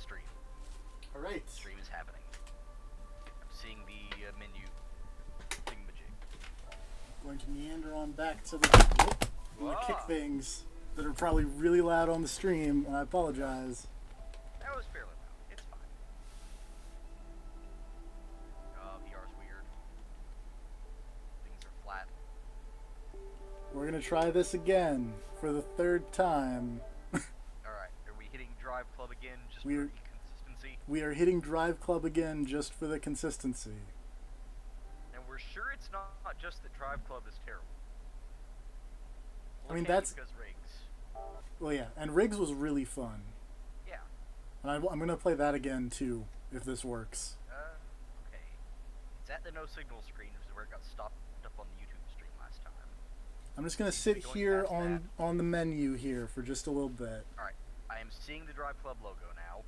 stream. Alright. Stream is happening. I'm seeing the menu thingamajig. Going to meander on back to the... I'm going to kick Whoa. things that are probably really loud on the stream, and I apologize. That was fairly loud. It's fine. VR's weird. Things are flat. We're going to try this again for the third time. Alright, are we hitting Drive Club again just We're- for consistency? We are hitting Drive Club again just for the consistency. And we're sure it's not just that Drive Club is terrible. I mean, Okay, that's... because rigs. Well, yeah, and Riggs was really fun. Yeah. And I'm going to play that again, too, if this works. Okay. It's at the no signal screen, which is where it got stopped up on the YouTube stream last time. I'm just going to Seems sit to be going here past on the menu here for just a little bit. Alright, I am seeing the Drive Club logo now.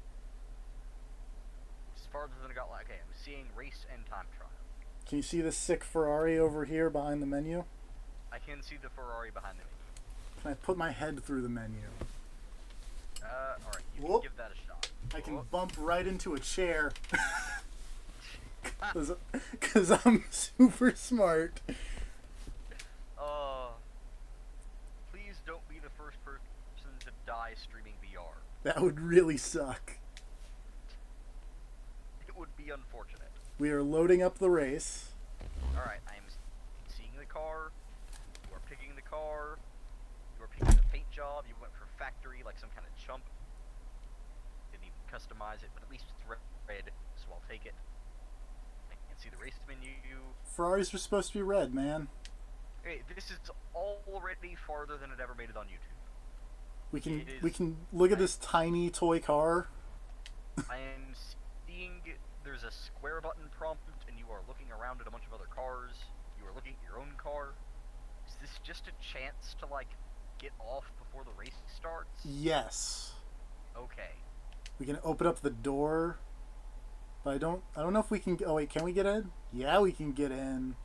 As farther than I got, okay, I'm seeing race and time trial. Can you see the sick Ferrari over here behind the menu? I can see the Ferrari behind the menu. Can I put my head through the menu? Alright, you Whoop. can give that a shot. I can Whoop. bump right into a chair. Because I'm super smart. Please don't be the first person to die streaming VR. That would really suck. It would be unfortunate. We are loading up the race. Alright, I am seeing the car. You are picking the car. You are picking the paint job. You went for factory like some kind of chump. Didn't even customize it, but at least it's red, so I'll take it. I can see the race menu. Ferraris are supposed to be red, man. Hey, this is already farther than it ever made it on YouTube. We can look at this tiny toy car. I am seeing there's a square button prompt, and you are looking around at a bunch of other cars. You are looking at your own car. Is this just a chance to, like, get off before the race starts? Yes. Okay. We can open up the door. But I don't know if we can... Oh, wait, can we get in? Yeah, we can get in.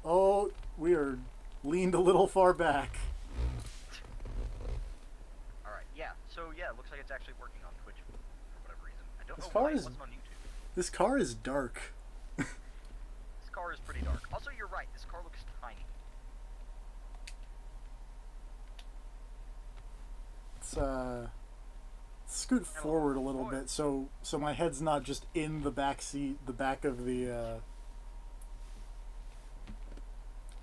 Oh, we are leaned a little far back. Alright, yeah. So, yeah, it looks like it's actually working on Twitch for whatever reason. I don't This know car why it is- wasn't on YouTube. This car is dark. This car is pretty dark. Also, you're right. This car looks tiny. Let's scoot forward a little bit so my head's not just in the back seat, the back of the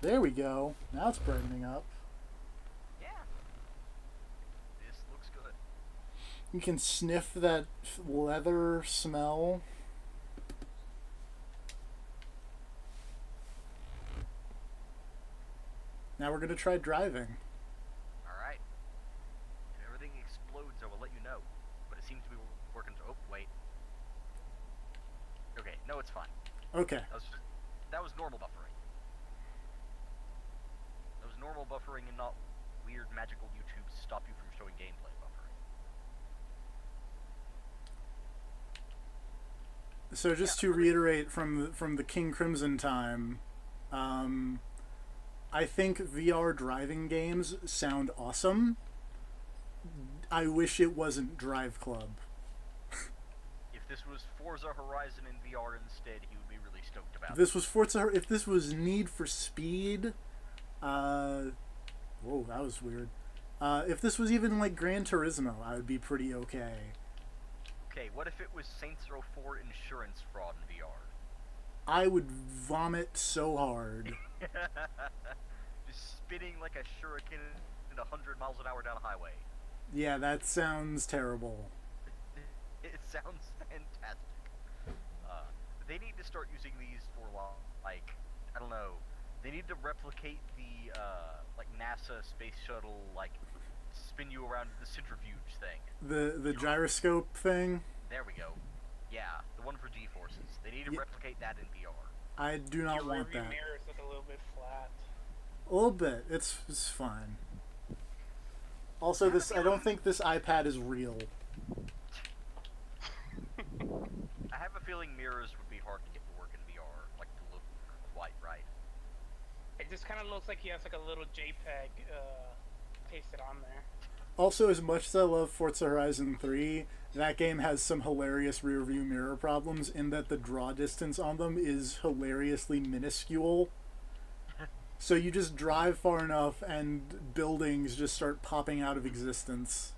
There we go. Now it's brightening up. Yeah. This looks good. You can sniff that leather smell. Now we're gonna try driving. Alright. If everything explodes, I will let you know. But it seems to be working. Oh, wait. Okay, no, it's fine. Okay. That was normal buffering. That was normal buffering and not weird magical YouTube stop you from showing gameplay buffering. So just to reiterate from the King Crimson time, I think VR driving games sound awesome. I wish it wasn't Drive Club. If this was Forza Horizon in VR instead, he would be really stoked about If this was Forza, if this was Need for Speed, whoa, that was weird. If this was even like Gran Turismo, I would be pretty okay. Okay, what if it was Saints Row 4 insurance fraud in VR? I would vomit so hard. Just spinning like a shuriken at 100 miles an hour down a highway. Yeah, that sounds terrible. It sounds fantastic. They need to start using these for, like, I don't know. They need to replicate the, like, NASA space shuttle, like, spin you around the centrifuge thing. The gyroscope thing? There we go. Yeah, the one for G-forces. They need to replicate that in VR. I do not Your want rearview that. mirrors look a little bit flat. A little bit. It's fine. Also, I don't think this iPad is real. I have a feeling mirrors would be hard to get to work in VR, like to look quite right. It just kind of looks like he has like a little JPEG pasted on there. Also, as much as I love Forza Horizon 3, that game has some hilarious rear view mirror problems in that the draw distance on them is hilariously minuscule. So you just drive far enough and buildings just start popping out of existence.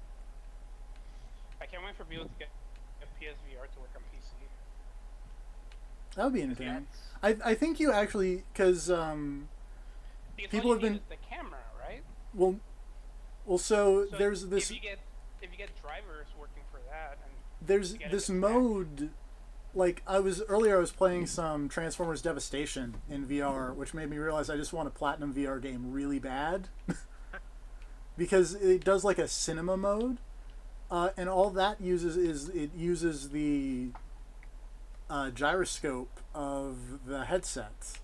I can't wait for people to get PSVR to work on PC. That would be Because entertaining. That's I think you actually, because people all have you need been, is the camera, right? well, so So there's this if you get drivers working for that, and there's you get this it back. mode. Like I was playing some Transformers Devastation in VR, which made me realize I just want a platinum VR game really bad, because it does like a cinema mode, and all that uses is it uses the gyroscope of the headset,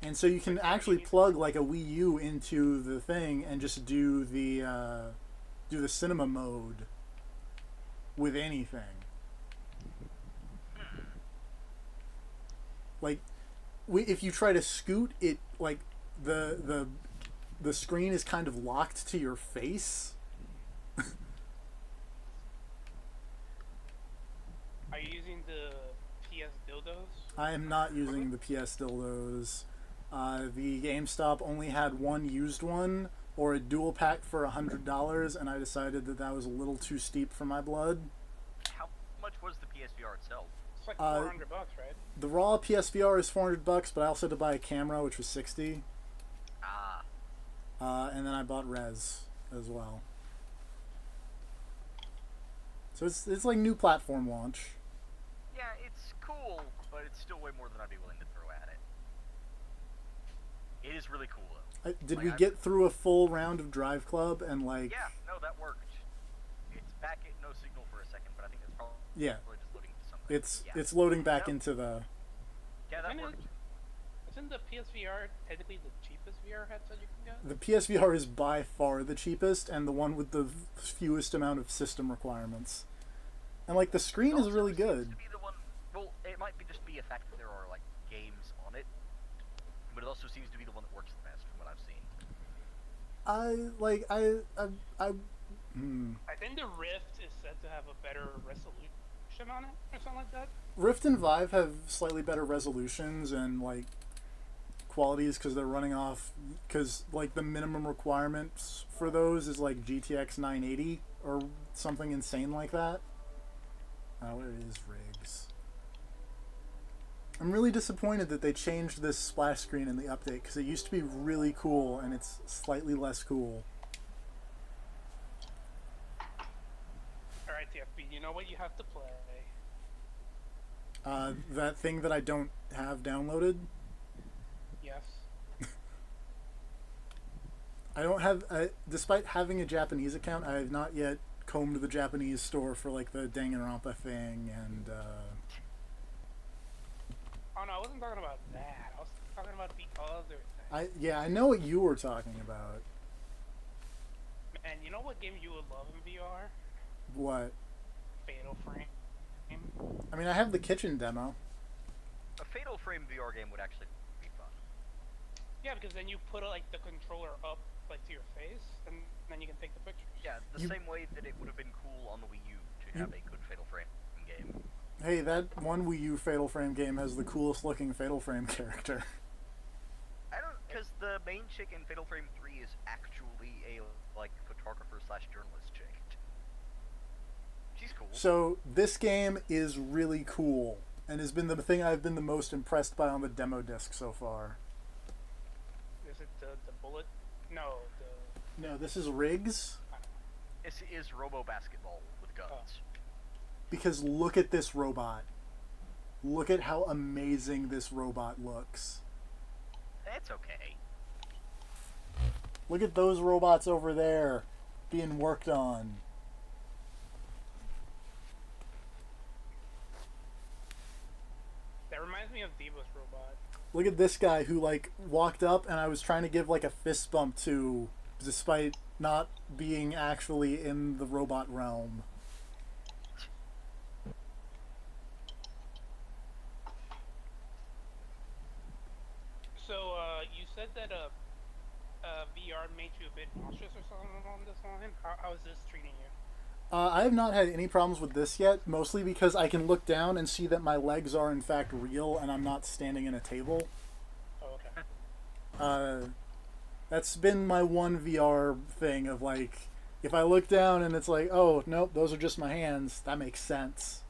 and so you can actually plug like a Wii U into the thing and just do the cinema mode with anything. Like, if you try to scoot it, like the screen is kind of locked to your face. Are you using the PS dildos? I am not using the PS dildos. The GameStop only had one used one or a dual pack for $100, and I decided that was a little too steep for my blood. how much was the PSVR itself? It's like $400, right? The raw PSVR is $400, but I also had to buy a camera, which was $60. Ah, And then I bought Res as well. So it's like new platform launch. yeah, it's cool, but it's still way more than I'd be willing to throw at it. It is really cool though. Did Like, we get through a full round of Drive Club and like? Yeah, no, that worked. It's back at no signal for a second, but I think it's probably Yeah. just loading to something. Yeah. It's loading back Yep. into the. Yeah, that Isn't worked. Isn't the PSVR technically the cheapest VR headset you can get? The PSVR is by far the cheapest and the one with the fewest amount of system requirements. And like the screen It is really also seems good. to be the one. Well, it might be just be a fact that there are like games on it, but it also seems to be the one that works the best from what I've seen. I think the Rift is said to have a better resolution on it, or something like that. Rift and Vive have slightly better resolutions and like qualities because they're running off because like the minimum requirements for those is like GTX 980 or something insane like that. Where is Riggs? I'm really disappointed that they changed this splash screen in the update because it used to be really cool and it's slightly less cool. Alright, TFB, you know what you have to play? That thing that I don't have downloaded. Yes. I don't have, despite having a Japanese account, I have not yet combed the Japanese store for like the Danganronpa thing and. Oh no, I wasn't talking about that. I was talking about the other thing. I know what you were talking about. Man, you know what game you would love in VR? What? Fatal Frame. I mean, I have the kitchen demo. A Fatal Frame VR game would actually be fun. Yeah, because then you put like the controller up like to your face, and then you can take the pictures. Yeah, the You- same way that it would have been cool on the Wii U to have a good Fatal Frame game. Hey, that one Wii U Fatal Frame game has the coolest looking Fatal Frame character. I don't, because the main chick in Fatal Frame 3 is actually a like photographer slash journalist chick. She's cool. So this game is really cool and has been the thing I've been the most impressed by on the demo disc so far. Is it the bullet? No, the No, this is Riggs. This is Robo Basketball with guns. Because look at this robot. Look at how amazing this robot looks. That's okay. Look at those robots over there being worked on. that reminds me of Diva's robot. Look at this guy who like walked up and I was trying to give like a fist bump to despite not being actually in the robot realm. So you said that VR VR made you a bit nauseous or something along this line? How is this treating you? I have not had any problems with this yet, mostly because I can look down and see that my legs are in fact real and I'm not standing in a table. Oh, okay. That's been my one VR thing of like, if I look down and it's like, oh, nope, those are just my hands, that makes sense.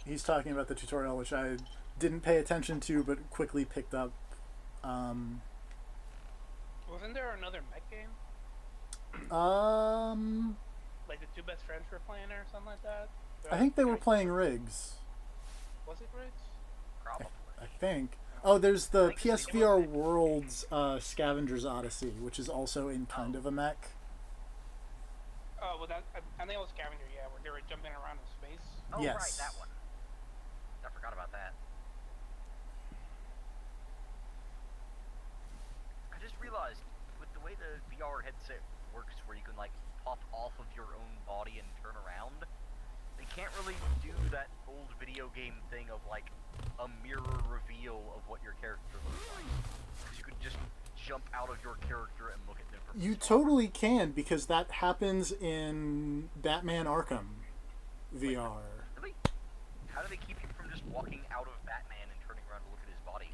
He's talking about the tutorial, which I didn't pay attention to but quickly picked up. Wasn't there another mech game? Like the two best friends were playing or something like that? I think they were playing Rigs. Was it Riggs? Probably. I think. Oh, there's the I think PSVR World's Scavenger's Odyssey, which is also in kind of a mech. Oh, well, I think it was Scavenger, yeah, where they were jumping around in space. Oh, Yes. right, that one. I forgot about that. I just realized, with the way the VR headset works, where you can, like, pop off of your own body and turn around, they can't really do that old video game thing of, like, a mirror reveal of what your character looks like. Because you could just jump out of your character and look at them from You the totally can, because that happens in Batman Arkham VR. Really? How do they keep you from just walking out of Batman and turning around to look at his body?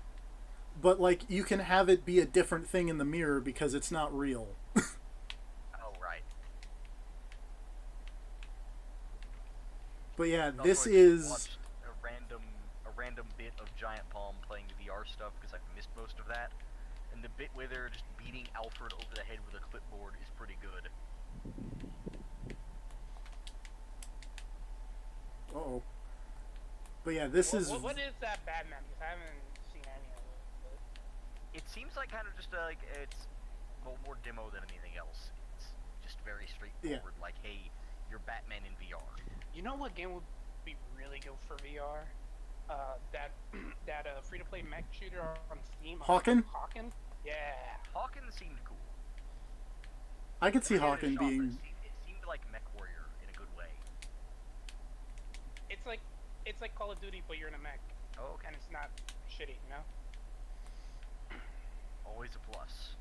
But, like, you can have it be a different thing in the mirror because it's not real. Oh, right. But yeah, Also, this I is... watched a random bit of Giant Palm playing the VR stuff because I missed most of that, and the bit where they're just beating Alfred over the head with a clipboard is pretty good. Uh-oh. But yeah, this is... What is that Batman? Because I haven't seen any of it. But... It seems like kind of just like it's more demo than anything else. It's just very straightforward. Yeah. Like, hey, you're Batman in VR. You know what game would be really good for VR? That free-to-play mech shooter on Steam. Hawken? Hawken? Yeah. Hawken seemed cool. I could see I gave it a Hawken shot, but being... it seemed like MechWarrior in a good way. It's like Call of Duty, but you're in a mech, Oh, okay. and it's not shitty, you know? Always a plus.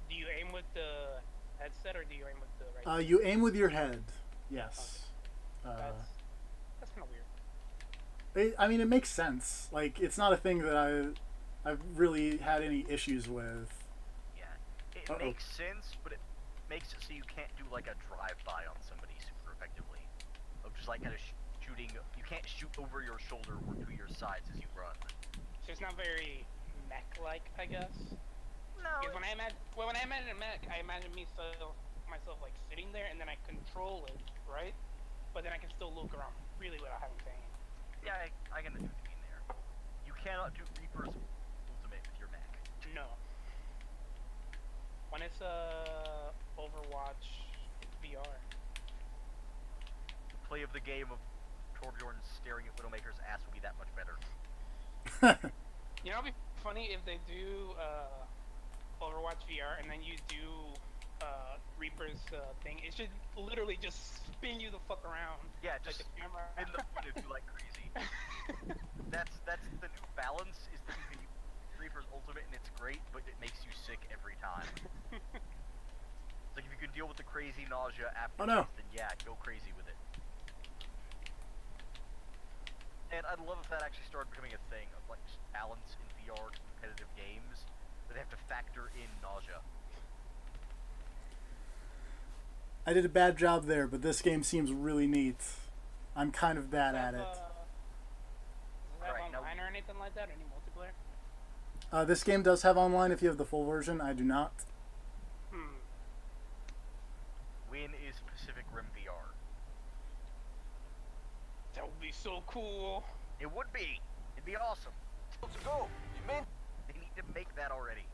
Do you aim with the headset or do you aim with the right? you aim with your head. Yes. That's kind of weird. I mean, it makes sense. Like, it's not a thing that I've really had any issues with. Yeah. It Uh-oh. makes sense, but it makes it so you can't do like a drive-by on somebody super effectively. Of just like kind of shooting. You can't shoot over your shoulder or to your sides as you run. So it's not very mech-like, I guess. No. Because when I imagine a mech, I imagine myself like sitting there and then I control it, right? But then I can still look around really without having to aim. Yeah, I can do what you mean there. You cannot do Reaper's Ultimate with your mech. No. When it's Overwatch VR. The play of the game of Torbjorn staring at Widowmaker's ass will be that much better. You know, it'd be funny if they do Overwatch VR and then you do Reaper's thing. It should literally just spin you the fuck around. Yeah, like just the camera. spin the point of view like crazy. That's the new balance, is that you can use Reaper's Ultimate and it's great, but it makes you sick every time. It's like if you can deal with the crazy nausea after Oh, no. then yeah, go crazy with it. And I'd love if that actually started becoming a thing of like just balance in VR competitive games, that they have to factor in nausea. I did a bad job there, but this game seems really neat. I'm kind of bad at it. Does it have Alright, now- online or anything like that? Any multiplayer? This game does have online if you have the full version. I do not. Hmm. When is Pacific Rim VR? That would be so cool. It would be. It'd be awesome. Let's go. Man, they need to make that already.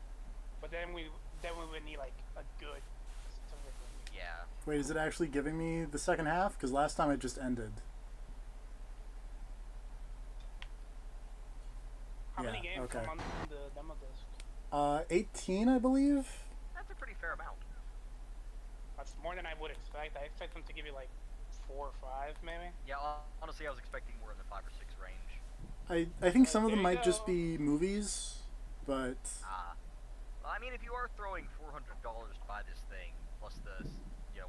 But then we would need like a good Pacific Rim. Yeah. Wait, is it actually giving me the second half? Because last time it just ended. How many Yeah, games okay. come on the demo disc? 18, I believe? That's a pretty fair amount. That's more than I would expect. I expect them to give you like 4 4 or 5, maybe. Yeah, honestly, I was expecting more in the 5 or 6 range. I think some of There them you might just go. be movies, but Ah, well, I mean, if you are throwing $400 to buy this thing plus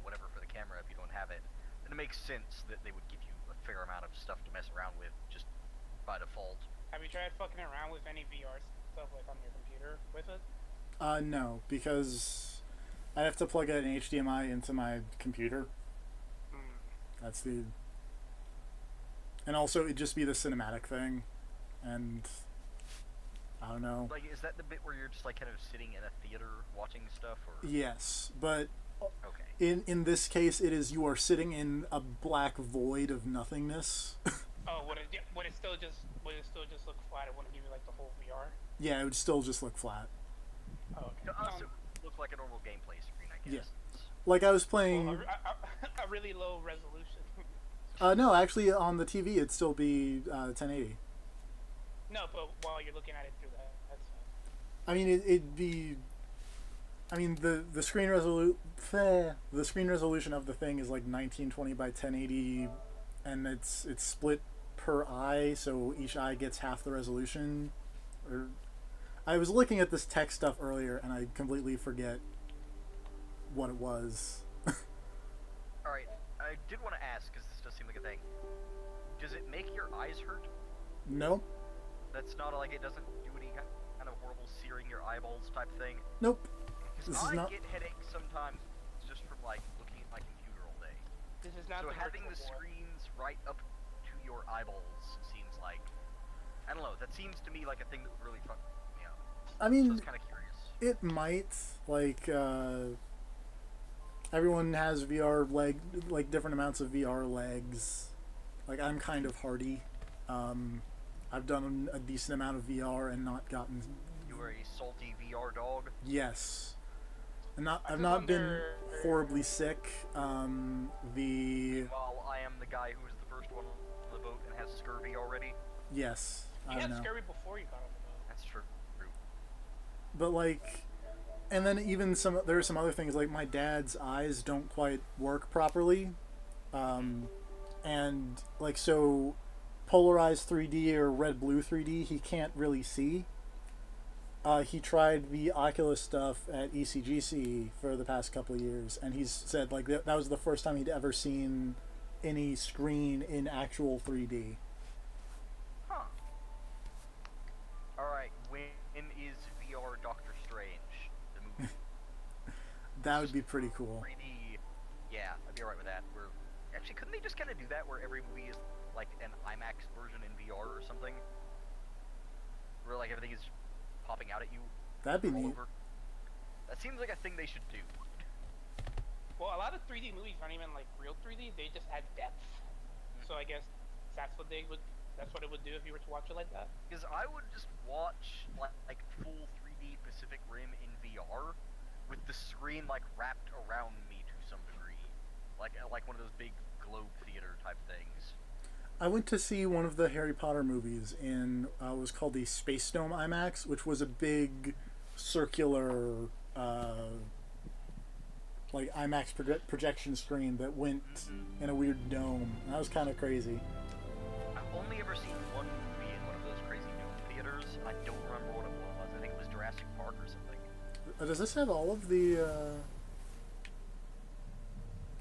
whatever for the camera if you don't have it, then it makes sense that they would give you a fair amount of stuff to mess around with just by default. Have you tried fucking around with any VR stuff like on your computer with it? no, because I have to plug an HDMI into my computer. Hmm. That's the, and also it'd just be the cinematic thing, and I don't know. Like, is that the bit where you're just like kind of sitting in a theater watching stuff, or Yes, but okay? in this case, it is you are sitting in a black void of nothingness. Oh, would it still just look flat? It wouldn't give you like the whole VR. Yeah, it would still just look flat. Oh, okay. To us, it looked like a normal gameplay screen, I Yeah. guess. Like I was Well, playing. a really low resolution. No, actually, on the TV, it'd still be 1080. No, but while you're looking at it through that headset. I mean, it'd be. I mean, the screen resolution of the thing is like 1920 by 1080, and it's split per eye, so each eye gets half the resolution. Or I was looking at this tech stuff earlier, and I completely forget what it was. All right, I did want to ask because this does seem like a thing. Does it make your eyes hurt? No, That's not like it doesn't do any kind of horrible searing your eyeballs type thing. nope. Because This is I not. get headaches sometimes just from like looking at my computer all day. This is not So the having virtual the boy. screens right up to your eyeballs seems like, I don't know. That seems to me like a thing that would really fuck me up. I So I mean, was kind of curious. it might like. Everyone has like different amounts of VR legs. Like I'm kind of hardy. I've done a decent amount of VR and not gotten. You are a salty VR dog. Yes, I I've just not been wonder- horribly sick. The While I am the guy who was the first one on the boat and has scurvy already. yes, I You don't had know, scurvy before you got on the boat. That's true. but like, and then even there are some other things like my dad's eyes don't quite work properly, and like so, polarized 3D or red blue 3D he can't really see. He tried the Oculus stuff at ECGC for the past couple of years, and he's said like that was the first time he'd ever seen any screen in actual 3D. Huh. Alright, when is VR Doctor Strange, the movie? That would be pretty cool. 3D. Yeah, I'd be alright with that. Actually, couldn't they just kind of do that where every movie is like an IMAX version in VR or something? Where like everything is popping out at you That'd be all neat. over? That seems like a thing they should do. Well, a lot of 3D movies aren't even like real 3D. They just add depth. So I guess that's what it would do if you were to watch it like that. Because I would just watch like full 3D Pacific Rim in VR with the screen like wrapped around me to some degree, like one of those big globe theater type things. I went to see one of the Harry Potter movies in it was called the Space Dome IMAX, which was a big circular like IMAX projection screen that went in a weird dome. That was kind of crazy. I've only ever seen one movie in one of those crazy dome theaters. I don't remember what it was. I think it was Jurassic Park or something. Does this have all of the?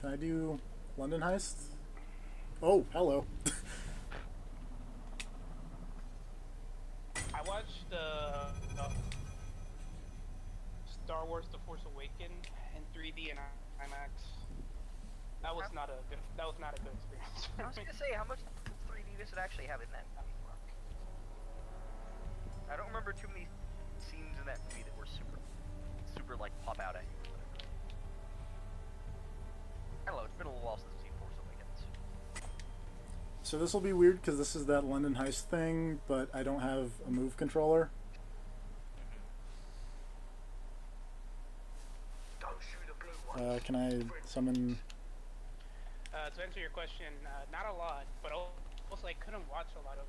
Can I do London Heist? Oh, hello. I watched Star Wars: The Force Awakens in 3D and IMAX. That was not a good experience. I was gonna say, how much 3D does it actually have in that movie? I don't remember too many scenes in that movie that were super like pop out at you. I don't know. It's been a little while since I've seen Force Awakens. So this will be weird because this is that London Heist thing, but I don't have a Move controller. Can I summon? To answer your question, not a lot, but also I couldn't watch a lot of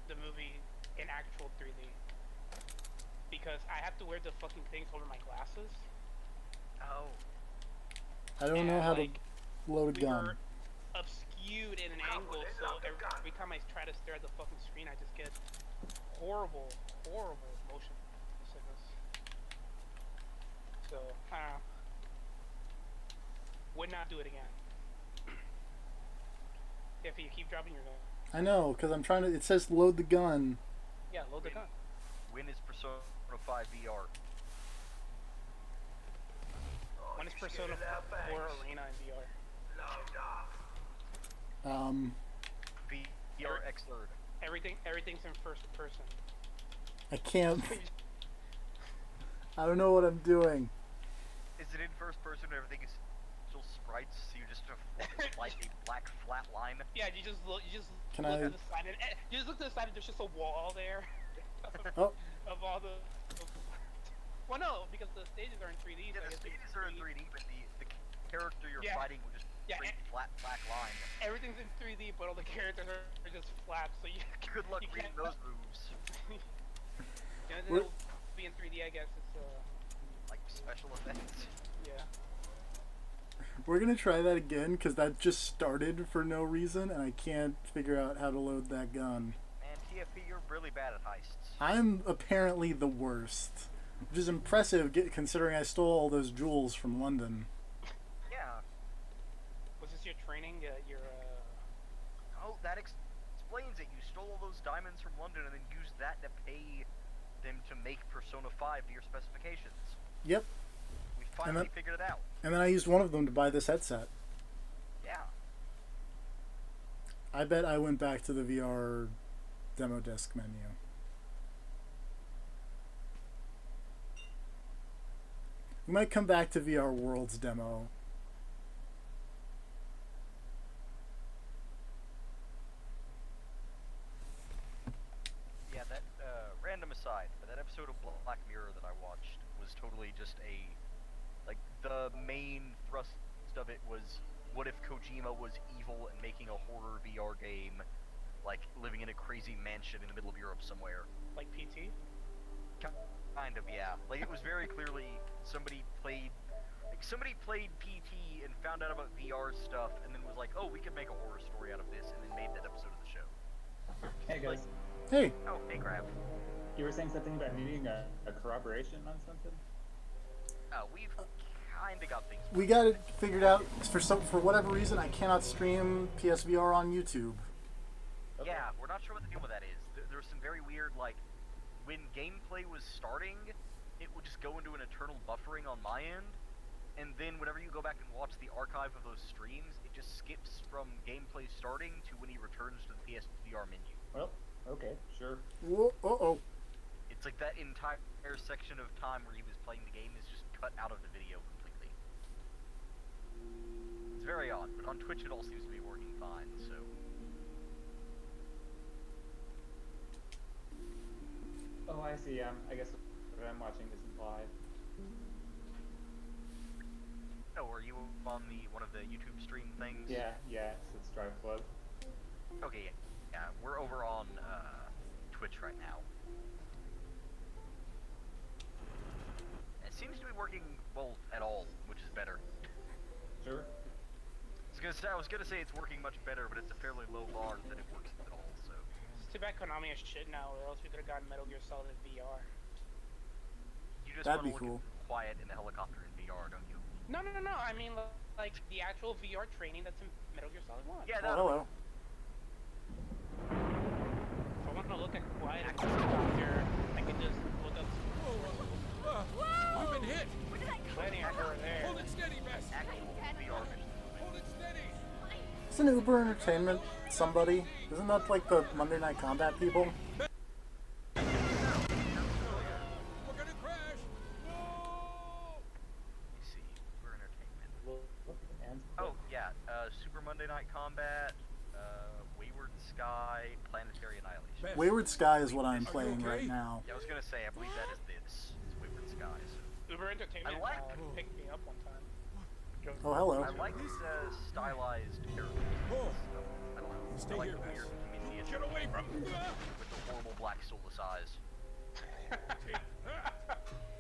the movie in actual 3D because I have to wear the fucking things over my glasses. Oh. I don't know how like, to load a we gun. were obscured viewed in an angle, so every time I try to stare at the fucking screen, I just get horrible motion sickness. So, I don't know. Would not do it again. If you keep dropping your gun. I know, because I'm trying to. It says load the gun. Yeah, load the gun. When is Persona 5 VR? When is Persona 4 Arena in VR? VR X3rd. Everything's in first person. I can't. I don't know what I'm doing. Is it in first person or everything is still sprites, so you just have like a black flat line? Yeah, you just look. You just Can look I- to the side. You just look to the side, and there's just a wall there. Oh. Of all the. Well, no, because the stages are in 3D. Yeah, so I the guess stages it's are in 3D, but the character you're Yeah. fighting will just Yeah, straight flat black line. Everything's in 3D, but all the characters are just flat, so you. Good luck you reading can't- those moves. Yeah, We're- it'll be in 3D, I guess. It's Like special effects. yeah. We're gonna try that again because that just started for no reason, and I can't figure out how to load that gun. Man, TFP, you're really bad at heists. I'm apparently the worst, which is impressive considering I stole all those jewels from London. Yeah. Was this your training? Oh, that explains it. You stole all those diamonds from London and then used that to pay them to make Persona 5 to your specifications. Yep, We finally then- figured it out. and then I used one of them to buy this headset. Yeah. I bet I went back to the VR demo desk menu. We might come back to VR Worlds demo. Yeah, that, random aside, but that episode of Black Mirror that I watched was totally just like, the main thrust of it was, what if Kojima was evil and making a horror VR game, like, living in a crazy mansion in the middle of Europe somewhere? Like PT? Kind of, yeah. Like, it was very clearly somebody played PT and found out about VR stuff, and then was like, oh, we could make a horror story out of this, and then made that episode of the show. Hey guys, Hey, Oh, hey, Grab. you were saying something about needing a corroboration on something? We've kinda got things. we got it figured out. For whatever reason, I cannot stream PSVR on YouTube. Okay. Yeah, we're not sure what the deal with that is. There was some very weird, like, when gameplay was starting, it would just go into an eternal buffering on my end, and then whenever you go back and watch the archive of those streams, it just skips from gameplay starting to when he returns to the PSVR menu. Well, okay, sure. Whoa, uh-oh. It's like that entire section of time where he was playing the game is just cut out of the video completely. It's very odd, but on Twitch it all seems to be working fine, so... Oh, I see. I guess what I'm watching isn't live. Oh, are you on one of the YouTube stream things? Yeah, it's Drive Club. Okay, yeah, we're over on Twitch right now. It seems to be working, well, at all, which is better. Sure. I was gonna say it's working much better, but it's a fairly low bar that it works at all, so... It's too bad Konami is shit now, or else we could have gotten Metal Gear Solid VR. You just That'd want be to look cool. quiet in the helicopter in VR, don't you? No. I mean, like the actual VR training that's in Metal Gear Solid 1. Yeah, Oh, hello. If I want to look at quiet in the helicopter, I can just look up. We've been hit! Plenty over there. Hold it steady, Bess! Actual VR missions. Hold it steady! Isn't Uber Entertainment somebody? Isn't that like the Monday Night Combat people? We're gonna crash! No! Let me see, we're entertainment. Look, and Oh, yeah, Super Monday Night Combat, Wayward Sky, Planetary Annihilation. Bess, Wayward Sky is what I'm Are you playing okay? right now. Yeah, I was gonna say, I believe that is this. It's Wayward Skies. Uber Entertainment I like- picked me up one time. Oh, hello. I like stylized characters. Oh. I don't know. Stay I like here, the Bess. weird community Get away from... with the horrible black soulless eyes.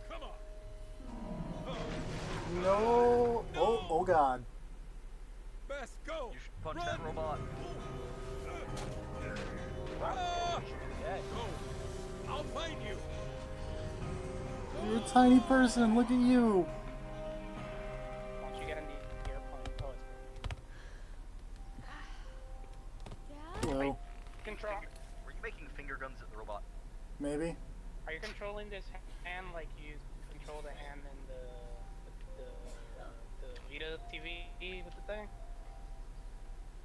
Come on! No. Oh God. Bess, go! You should punch that robot. Ah! Yeah. Go. I'll find you. You're a tiny person. Look at you. Once you get in the airplane, oh, it's Dad? Hello. control. Were you making finger guns at the robot? Maybe. Are you controlling this hand like you control the hand in the Vita TV with the thing?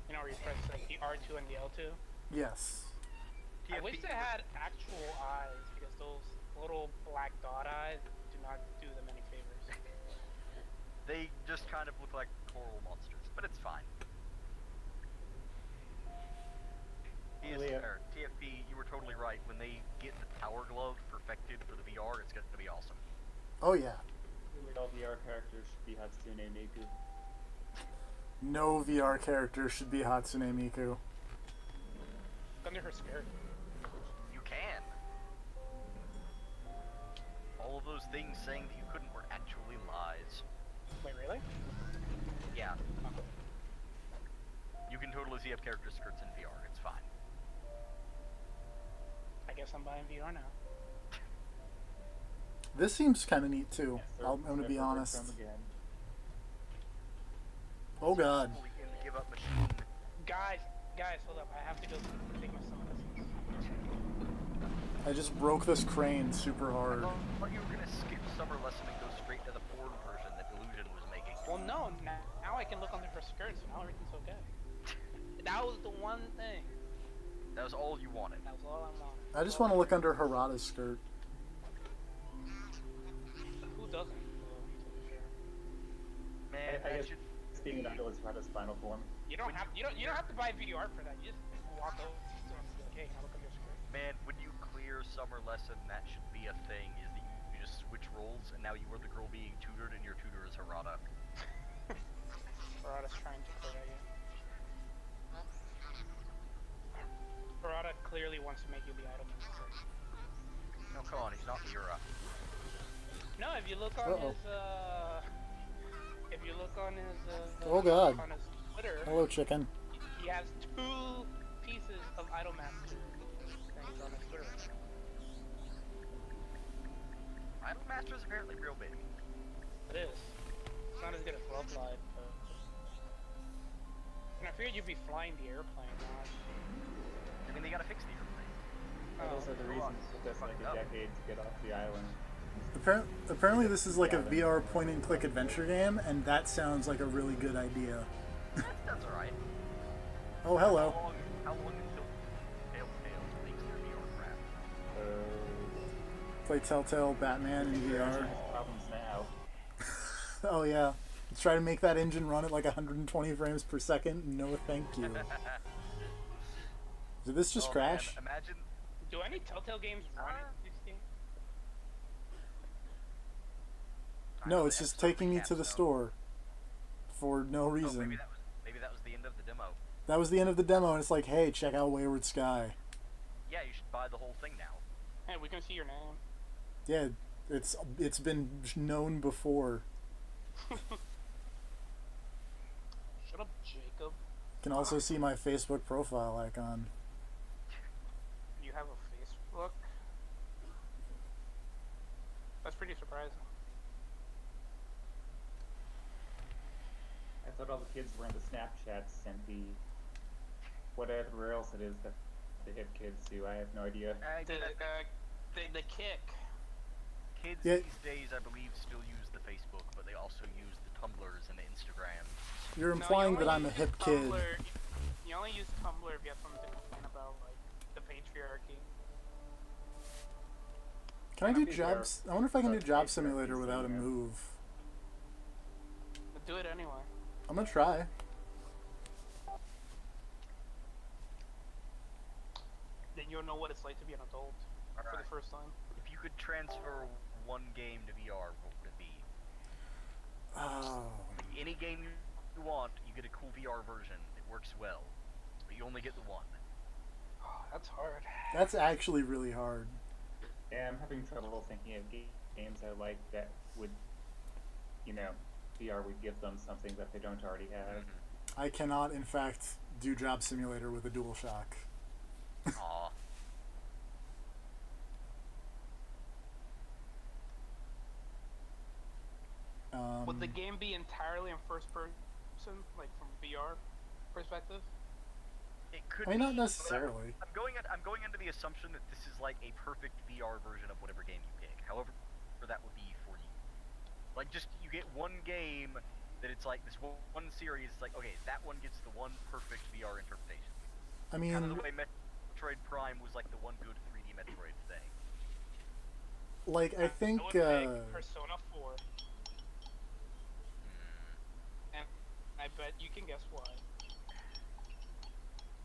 You know, where you press like the R2 and the L2? Yes. I wish they had actual eyes, because those little black dot eyes do not do them any favors. They just kind of look like coral monsters, but it's fine. TFP, you were totally right. When they get the Power Glove perfected for the VR, it's going to be awesome. Oh yeah. All VR characters should be Hatsune Miku. No VR character should be Hatsune Miku. Under her skirt. You can. All of those things saying that you couldn't were actually lies. Wait, really? Yeah. You can totally see up character skirts in VR. It's fine. I guess I'm buying VR now. This seems kind of neat too. Yes, I'm gonna be honest. Again. Oh god. Fully in the give up machine. Guys, hold up. I have to go take my summer lessons. I just broke this crane super hard. I thought you were gonna skip summer lesson and go straight to the porn version that Illusion was making. Well, no, now I can look under her skirt, so now everything's okay. That was the one thing. That was all you wanted. That was all I wanted. I just want to look under Harada's skirt. Who doesn't? Man, I that guess should... speaking of Atlas Rider's final form. You don't have to buy VR for that. You just walk over to him and be like, hey, can I look under your skirt? Man, when you clear summer lesson, that should be a thing, is that you just switch roles, and now you are the girl being tutored, and your tutor is Harada. Barada's trying to flirt at you. Barada clearly wants to make you the idol minister. No, come on, he's not Miura. No, if you look on Oh god. on his Twitter, Hello, chicken. he has 2 pieces of idol master things on his Twitter. Idol Master is apparently real big. It is. It's not as good as Love Live, but... And I figured you'd be flying the airplane, not... I mean, they gotta fix the airplane. Those are the reasons it took us like a decade to get off the island. Apparently this is like a VR point-and-click adventure game, and that sounds like a really good idea. That's alright. Oh, hello. How long until Telltale makes their VR crap? Play Telltale Batman in VR. Problems now. Oh yeah. Let's try to make that engine run at like 120 frames per second. No, thank you. Did this just crash? Man, imagine... Do any Telltale games run at 60? No, it's just taking me to the store for no Oh, reason. maybe that was the end of the demo. That was the end of the demo, and it's like, hey, check out Wayward Sky. Yeah, you should buy the whole thing now. Hey, we can see your name. Yeah, it's been known before. Shut up, Jacob. You can also see my Facebook profile icon. You have a Facebook? That's pretty surprising. I thought all the kids were into Snapchats and the whatever else it is that the hip kids do. I have no idea. The kick. Kids Yeah. these days, I believe, still use the Facebook, but they also use the Tumblrs and the Instagrams. You're No, you implying only that I'm a use hip kid. Tumblr- You only use Tumblr if you have something to complain about, like the patriarchy. Can I I do don't think jobs? I wonder if I can do but Job it's Simulator without a easier. move. But do it anyway. I'm gonna try. Then you'll know what it's like to be an adult for the Alright. first time. If you could transfer one game to VR, what would it be? Oh, Any game you want, you get a cool VR version. It works well, but you only get the one. Oh, that's hard. that's actually really hard. Yeah, I'm having trouble thinking of games I like that would, you know, VR would give them something that they don't already have. I cannot, in fact, do Job Simulator with a DualShock. Aw. Would the Um, game be entirely in first person, like from VR perspective? It could I mean, be, not but necessarily. I'm going under the assumption that this is like a perfect VR version of whatever game you pick. However, that would be for you. Like, just you get one game that it's like this one series. It's like, okay, that one gets the one perfect VR interpretation. I Kind of mean, the way Metroid Prime was like the one good 3D Metroid thing. like, I think, would pick Persona 4, Hmm. and I bet you can guess why.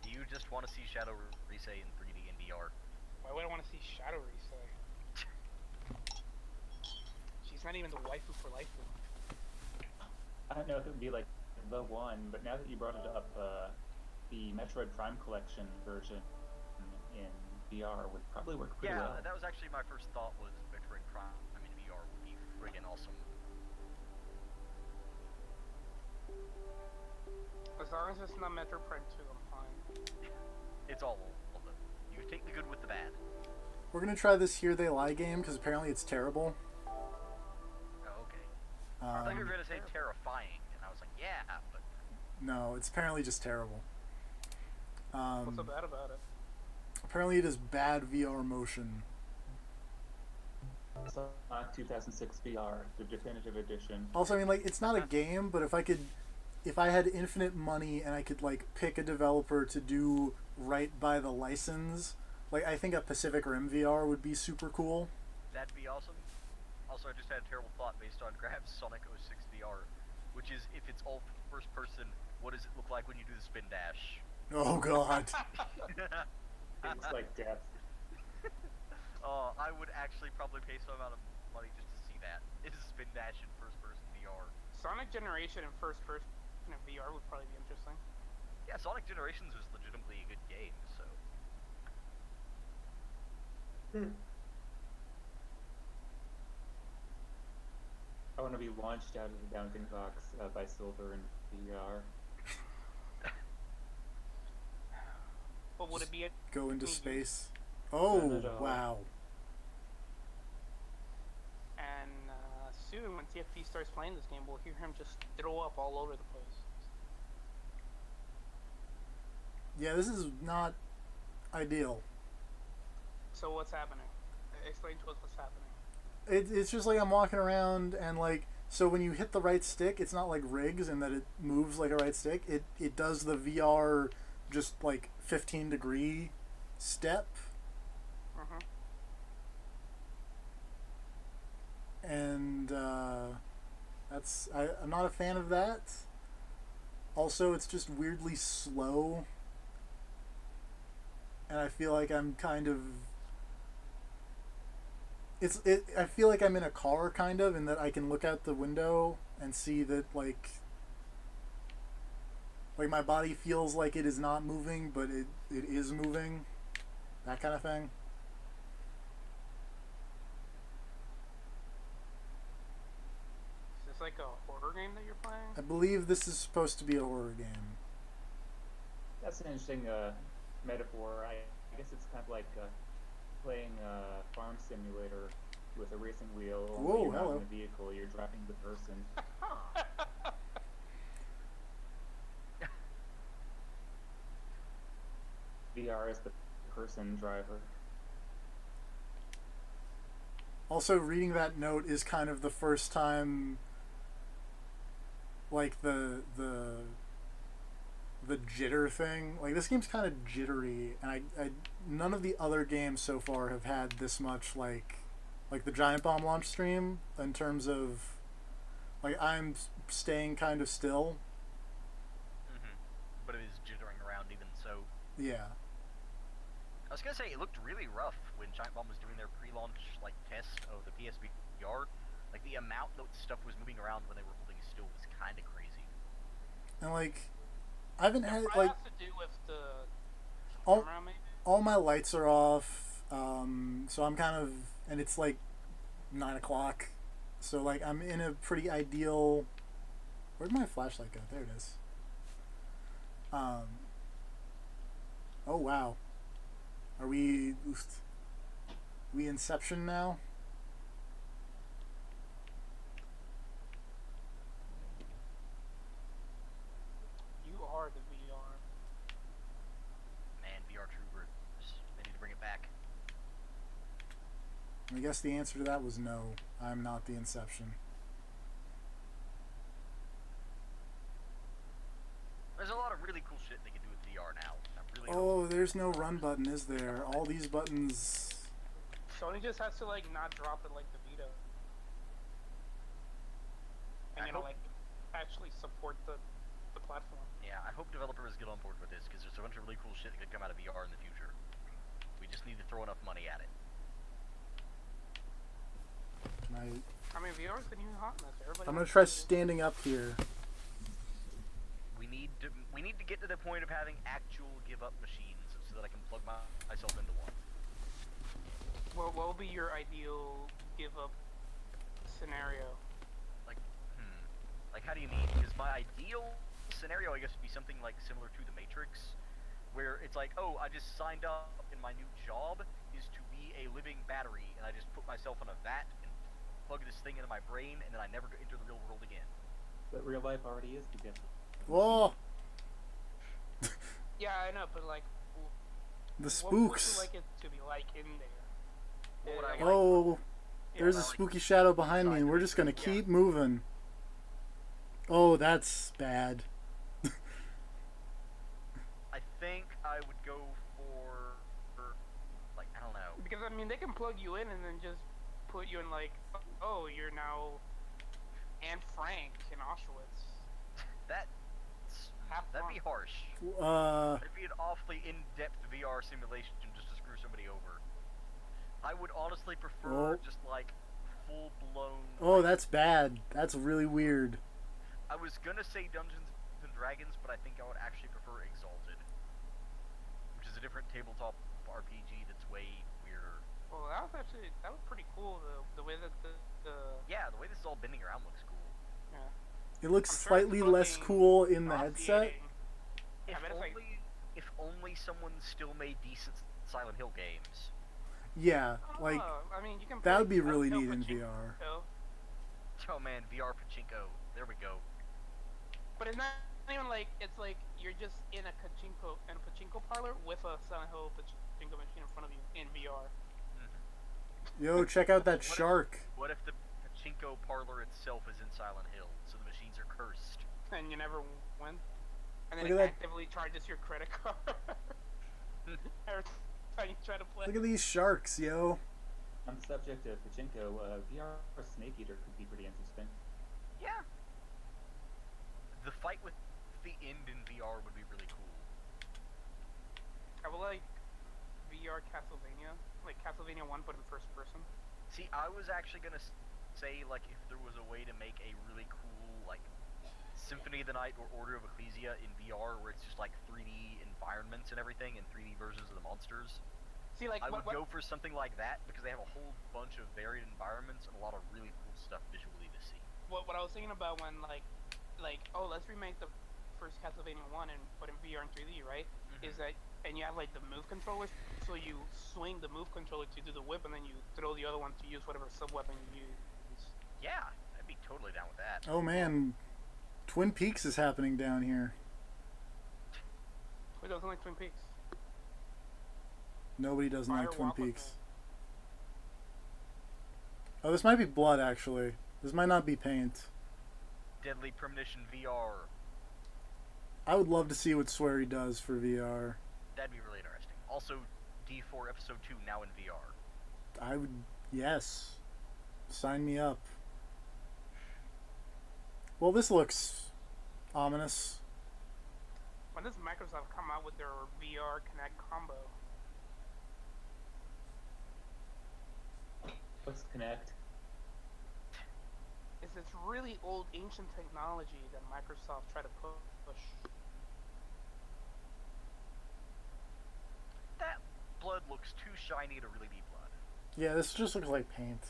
Do you just want to see Shadow Rise in 3D and VR? Why would I want to see Shadow Rise? She's not even the waifu for life. I don't know if it would be like the one, but now that you brought it up, the Metroid Prime Collection version in VR would probably work pretty Yeah, well. that was actually my first thought was Metroid Prime in VR would be friggin' awesome. As long as it's not Metro Prime 2, I'm fine. It's all of them. You take the good with the bad. we're gonna try this Here They Lie game because apparently it's terrible. Oh, okay. I thought you were Um, gonna say terrifying, and I was like, yeah, but no, it's apparently just terrible. What's so bad about it? Apparently it is bad VR motion. Sonic 2006 VR, the definitive edition. Also, I mean, like, it's not a game, but if I had infinite money and I could, like, pick a developer to do right by the license, like, I think a Pacific Rim VR would be super cool. that'd be awesome. Also, I just had a terrible thought based on Grab's Sonic 06 VR, which is if it's all first person, what does it look like when you do the spin dash? Oh, God. It's like death. I would actually probably pay some amount of money just to see that. It is a spin dash in first person VR. Sonic Generation in first person in VR would probably be interesting. Yeah, Sonic Generations was legitimately a good game, so. I want to be launched out of the bounding box by Silver in VR. But would it be Go into Mhm. space. No, Oh, no, no. wow. And soon, when TFP starts playing this game, we'll hear him just throw up all over the place. Yeah, this is not ideal. So what's happening? Explain to us what's happening. It's just like I'm walking around and, like, so when you hit the right stick, it's not like Riggs in that it moves like a right stick. It does the VR just, like, 15-degree step. Mm-hmm. And I'm not a fan of that. Also, it's just weirdly slow, and I feel like I'm kind of. I feel like I'm in a car, kind of, in that I can look out the window and see that, like my body feels like it is not moving, but it is moving. That kind of thing. Is this like a horror game that you're playing? I believe this is supposed to be a horror game. That's an interesting metaphor. I guess it's kind of like playing a farm simulator with a racing wheel. Only Whoa, you're not hello. in the vehicle, you're driving the person. VR is the person driver. Also, reading that note is kind of the first time, like, the jitter thing. Like, this game's kind of jittery, and I none of the other games so far have had this much, like the Giant Bomb launch stream, in terms of, like, I'm staying kind of still. But it is jittering around even so. Yeah. I was gonna say, it looked really rough when Giant Bomb was doing their pre-launch, like, test of the PSV VR. Like, the amount that stuff was moving around when they were holding still was kind of crazy. And, like, I haven't It had, probably like, has to do with the all, camera, maybe? all my lights are off, so I'm kind of, and it's like 9 o'clock, so, like, I'm in a pretty ideal. Where'd my flashlight go? There it is. Um, oh wow, are we Inception now? You are the VR. Man, VR Troopers. They need to bring it back. I guess the answer to that was no. I'm not the Inception. There's a lot of really cool shit they can do with VR now. I'm really Oh, there's no run button, is there? All these buttons. Sony just has to like not drop it like the Vita. And I hope- like actually support the platform. Yeah, I hope developers get on board with this because there's a bunch of really cool shit that could come out of VR in the future. We just need to throw enough money at it. Can I mean, VR is the new hotness. Everybody. I'm gonna wants try to- standing up here. We need to get to the point of having actual give up machines so that I can plug myself into one. What will be your ideal give up scenario? Like how do you mean? Because my ideal scenario, I guess, would be something like similar to the Matrix, where it's like, oh, I just signed up and my new job is to be a living battery, and I just put myself on a vat and plug this thing into my brain, and then I never enter the real world again. But real life already is the gift. Whoa! Yeah, I know, but like, The what would spooks. you like it to be like in there? What would I like? Oh, Yeah, there's a like- spooky shadow behind me, and we're just gonna keep moving. Oh, that's bad. I think I would go for like, I don't know. Because I mean, they can plug you in and then just put you in like, oh, you're now Anne Frank in Auschwitz. That'd be harsh. It'd be an awfully in-depth VR simulation just to screw somebody over. I would honestly prefer Oh. just like full-blown. Oh, that's bad. That's really weird. I was gonna say Dungeons and Dragons, but I think I would actually prefer Exalted, which is a different tabletop RPG that's way weirder. Well, that was pretty cool. The way that the Yeah, the way this is all bending around looks cool. yeah. It looks I'm sure slightly it's less fucking cool in the headset. nauseating. If I bet it's like, if only someone still made decent Silent Hill games. Yeah, like I mean, you can. that play would be Silent really Hill neat in Pachinko, VR. Oh man, VR Pachinko. There we go. But it's not even like it's like you're just in a pachinko parlor with a Silent Hill pachinko machine in front of you in VR. Yo, check out that What if- shark. What if the Pachinko parlor itself is in Silent Hill, so the machines are cursed? And you never win. And then Look it at that. actively charges your credit card every time you try to play. Look at these sharks, yo. On the subject of pachinko, VR Snake Eater could be pretty interesting. Yeah. The fight with the end in VR would be really cool. I would like VR Castlevania, like Castlevania 1 but in first person. See, I was actually gonna say, like, if there was a way to make a really cool, like, Symphony of the Night or Order of Ecclesia in VR, where it's just like 3D environments and everything, and 3D versions of the monsters. See, like I would what, go for something like that because they have a whole bunch of varied environments and a lot of really cool stuff visually to see. what I was thinking about when like oh, let's remake the first Castlevania 1 and put in VR and 3D, right? Is that and you have like the move controllers, so you swing the move controller to do the whip, and then you throw the other one to use whatever sub weapon you use. Yeah, I'd be totally down with that. Oh man, Twin Peaks is happening down here. Who doesn't like Twin Peaks? Nobody doesn't like Fire Twin Walk with Peaks. Me. Oh, this might be blood actually. This might not be paint. Deadly Premonition VR. I would love to see what Swery does for VR. That'd be really interesting. Also, D4 Episode 2 now in VR. I would, yes. Sign me up. Well, this looks ominous. When does Microsoft come out with their VR Connect combo? What's Connect? It's this really old, ancient technology that Microsoft tried to push. That blood looks too shiny to really be blood. Yeah, this just looks like paint.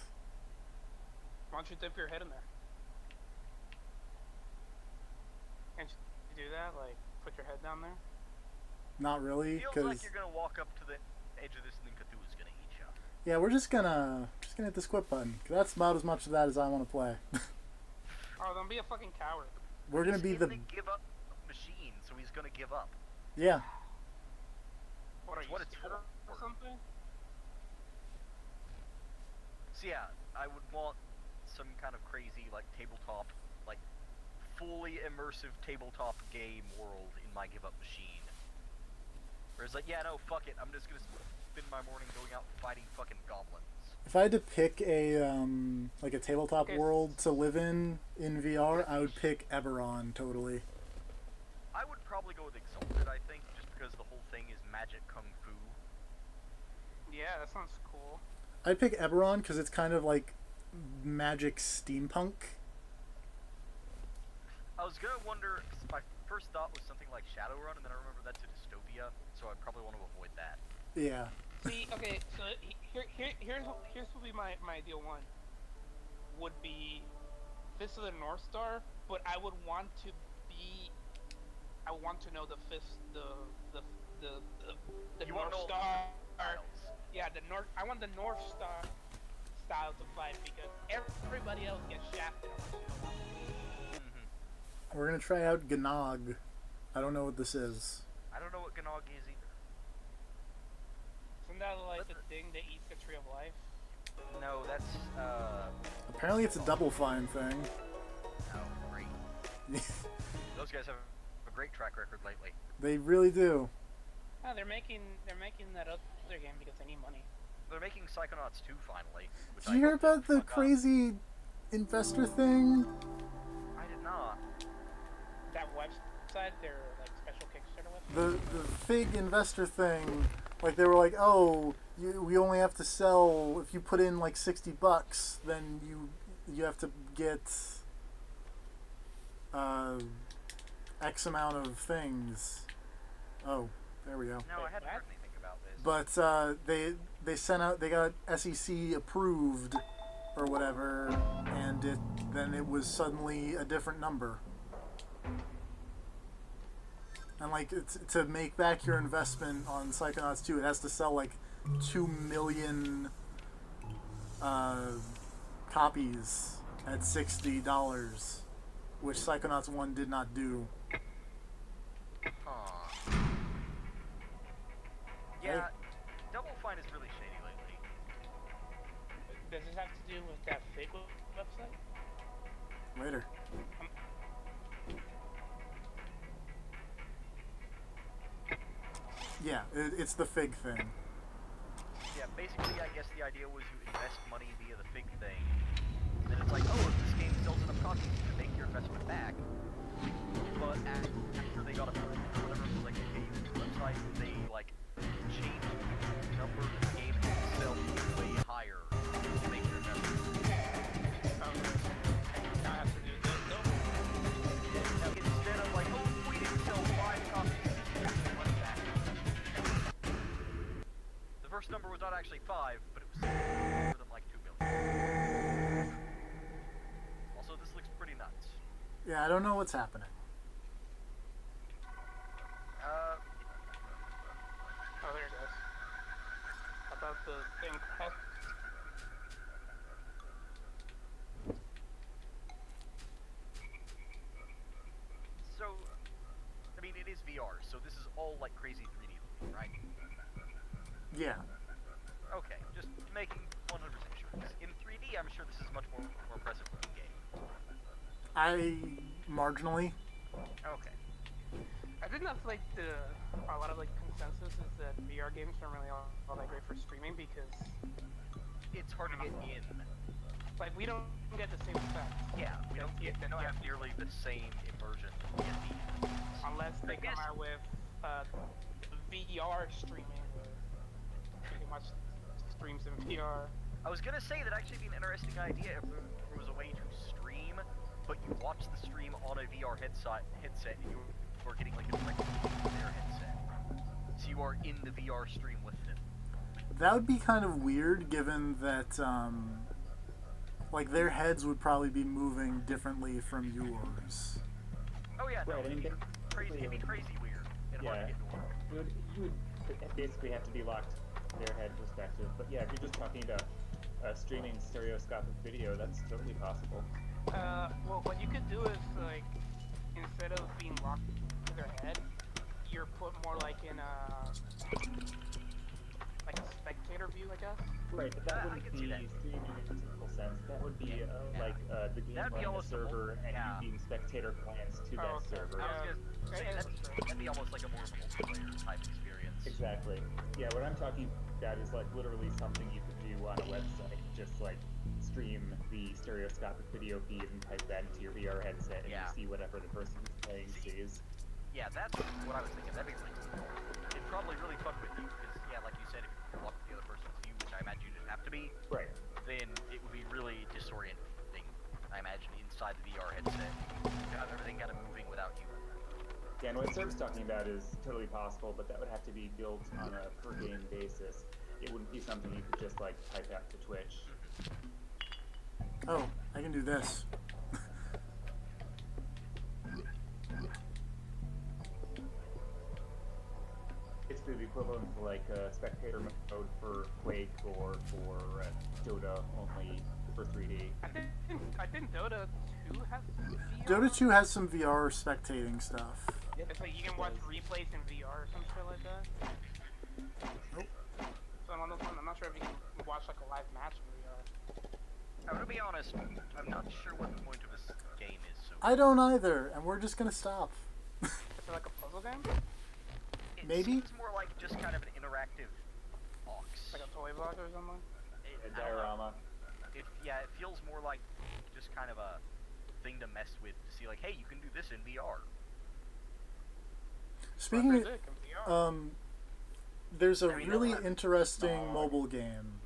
Why don't you dip your head in there? Can't you do that? Like, put your head down there? Not really, Feels because like you're gonna walk up to the edge of this and then Cthulhu's gonna eat you. yeah, we're just gonna hit the quit button. 'Cause that's about as much of that as I want to play. Oh, don't be a fucking coward. We're gonna be He's the in give up machine, so he's gonna give up. yeah. What are That's you, what it's scared for. or something? So yeah, I would want some kind of crazy like tabletop, like fully immersive tabletop game world in my give up machine. Whereas like, yeah, no, fuck it, I'm just gonna spend my morning going out fighting fucking goblins. If I had to pick a like a tabletop Okay. world to live in VR, I would pick Eberron totally. I would probably go with Exalted, I think, just because the whole thing is magic kung fu. Yeah, that sounds cool. I'd pick Eberron because it's kind of like magic steampunk. I was gonna wonder, 'cause my first thought was something like Shadowrun, and then I remember that's a dystopia, so I'd probably want to avoid that. Yeah. See, okay, so here's what would be my ideal one. Would be Fist of the North Star, but I would want to be. I want to know the fist, the You wanna North know Star. styles. Yeah, the North. I want the North Star style to fight because everybody else gets shafted. Mm-hmm. We're gonna try out Gnog. I don't know what this is. I don't know what Gnog is either. Isn't that like the thing that eats the tree of life? No, that's, Apparently it's a Double Fine thing. oh, great. Those guys have a great track record lately. They really do. Oh, they're making that other game because they need money. They're making Psychonauts 2 finally. Which Did you hear hope they'll about the fuck up. crazy investor thing? I did not. That website, their like special Kickstarter website. The Fig investor thing, like they were like, oh, we only have to sell if you put in like $60, then you have to get X amount of things. Oh, there we go. No, I Wait, hadn't what? heard anything about this. But they sent out, they got SEC approved or whatever, and then it was suddenly a different number. And like to make back your investment on Psychonauts 2, it has to sell like 2 million copies at $60, which Psychonauts 1 did not do. Huh. Yeah, Double Fine is really shady lately. Does this have to do with that fake website? Later. Yeah, it's the Fig thing. Yeah, basically, I guess the idea was you invest money via the Fig thing. And then it's like, oh, if this game sells enough copies, you can make your investment back. But after they got approved, whatever, it was like, okay, this website, they, like, changed the number of the game to sell way higher to make your investment. Now I have to do this. Now, instead of like, oh, we didn't sell 5 copies, here's your money back. The first number was not actually 5, but it was more than like 2 million. Also, this looks pretty nuts. Yeah, I don't know what's happening. Oh, there it goes. I thought the thing crashed. So, I mean, it is VR, so this is all like crazy 3D looking, right? Yeah. Okay, just making 100% sure. 'Cause in 3D, I'm sure this is much more impressive looking game. Marginally. Okay. I did not like a lot of like consensus is that VR games aren't really all that great for streaming because It's hard to get in. like we don't get the same effect Yeah, we don't get nearly the same immersion in the unless they I guess- come out with VR streaming where you can watch streams in VR. I was gonna say that actually be an interesting idea if there was a way to stream, but you watch the stream on a VR headset and you are getting like a direct feed from their headset. So you are in the VR stream with them. That would be kind of weird, given that like their heads would probably be moving differently from yours. Oh yeah, no, Right, I mean, crazy. It'd be crazy weird and hard to get to work. You would basically have to be locked their head perspective. But yeah, if you're just talking about streaming stereoscopic video, that's totally possible. Well, what you could do is like instead of being locked to their head, you're put more like in a spectator view, I guess. Right, but that I wouldn't can be see that. streaming in a typical sense. That would be like the game That'd be running a almost a server and yeah. you being spectator clients to that okay. server. I was gonna say Yeah, that'd be almost like a more of a multiplayer type experience. Exactly. Yeah, what I'm talking about is like literally something you could do on a website. Just like stream the stereoscopic video feed and type that into your VR headset and Yeah. you see whatever the person who's playing sees. Yeah, that's what I was thinking. That'd be really cool. It'd probably really fuck with you because, yeah, like you said, if you're locked with the other person's view, which I imagine you didn't have to be, Right. then it would be really disorienting. I imagine inside the VR headset, you have everything kind of moving without you. Yeah, and what Serb's talking about is totally possible, but that would have to be built on a per game basis. It wouldn't be something you could just like type out to Twitch. Oh, I can do this. Basically the equivalent to like spectator mode for Quake or for Dota, only for 3D. I think Dota 2 has VR. Dota 2 has some VR spectating stuff. It's like you can watch replays in VR or some shit like that. Nope. So I'm not sure if you can watch like a live match in VR. I'm gonna be honest, I'm not sure what the point of this game is. So I don't either, and we're just gonna stop. Is it like a puzzle game? it maybe? seems more like just kind of an interactive box. Like a toy box or something? A I don't know. diorama. It feels more like just kind of a thing to mess with to see like, hey, you can do this in VR. Speaking What is it in VR? there's a I mean, really no, interesting mobile game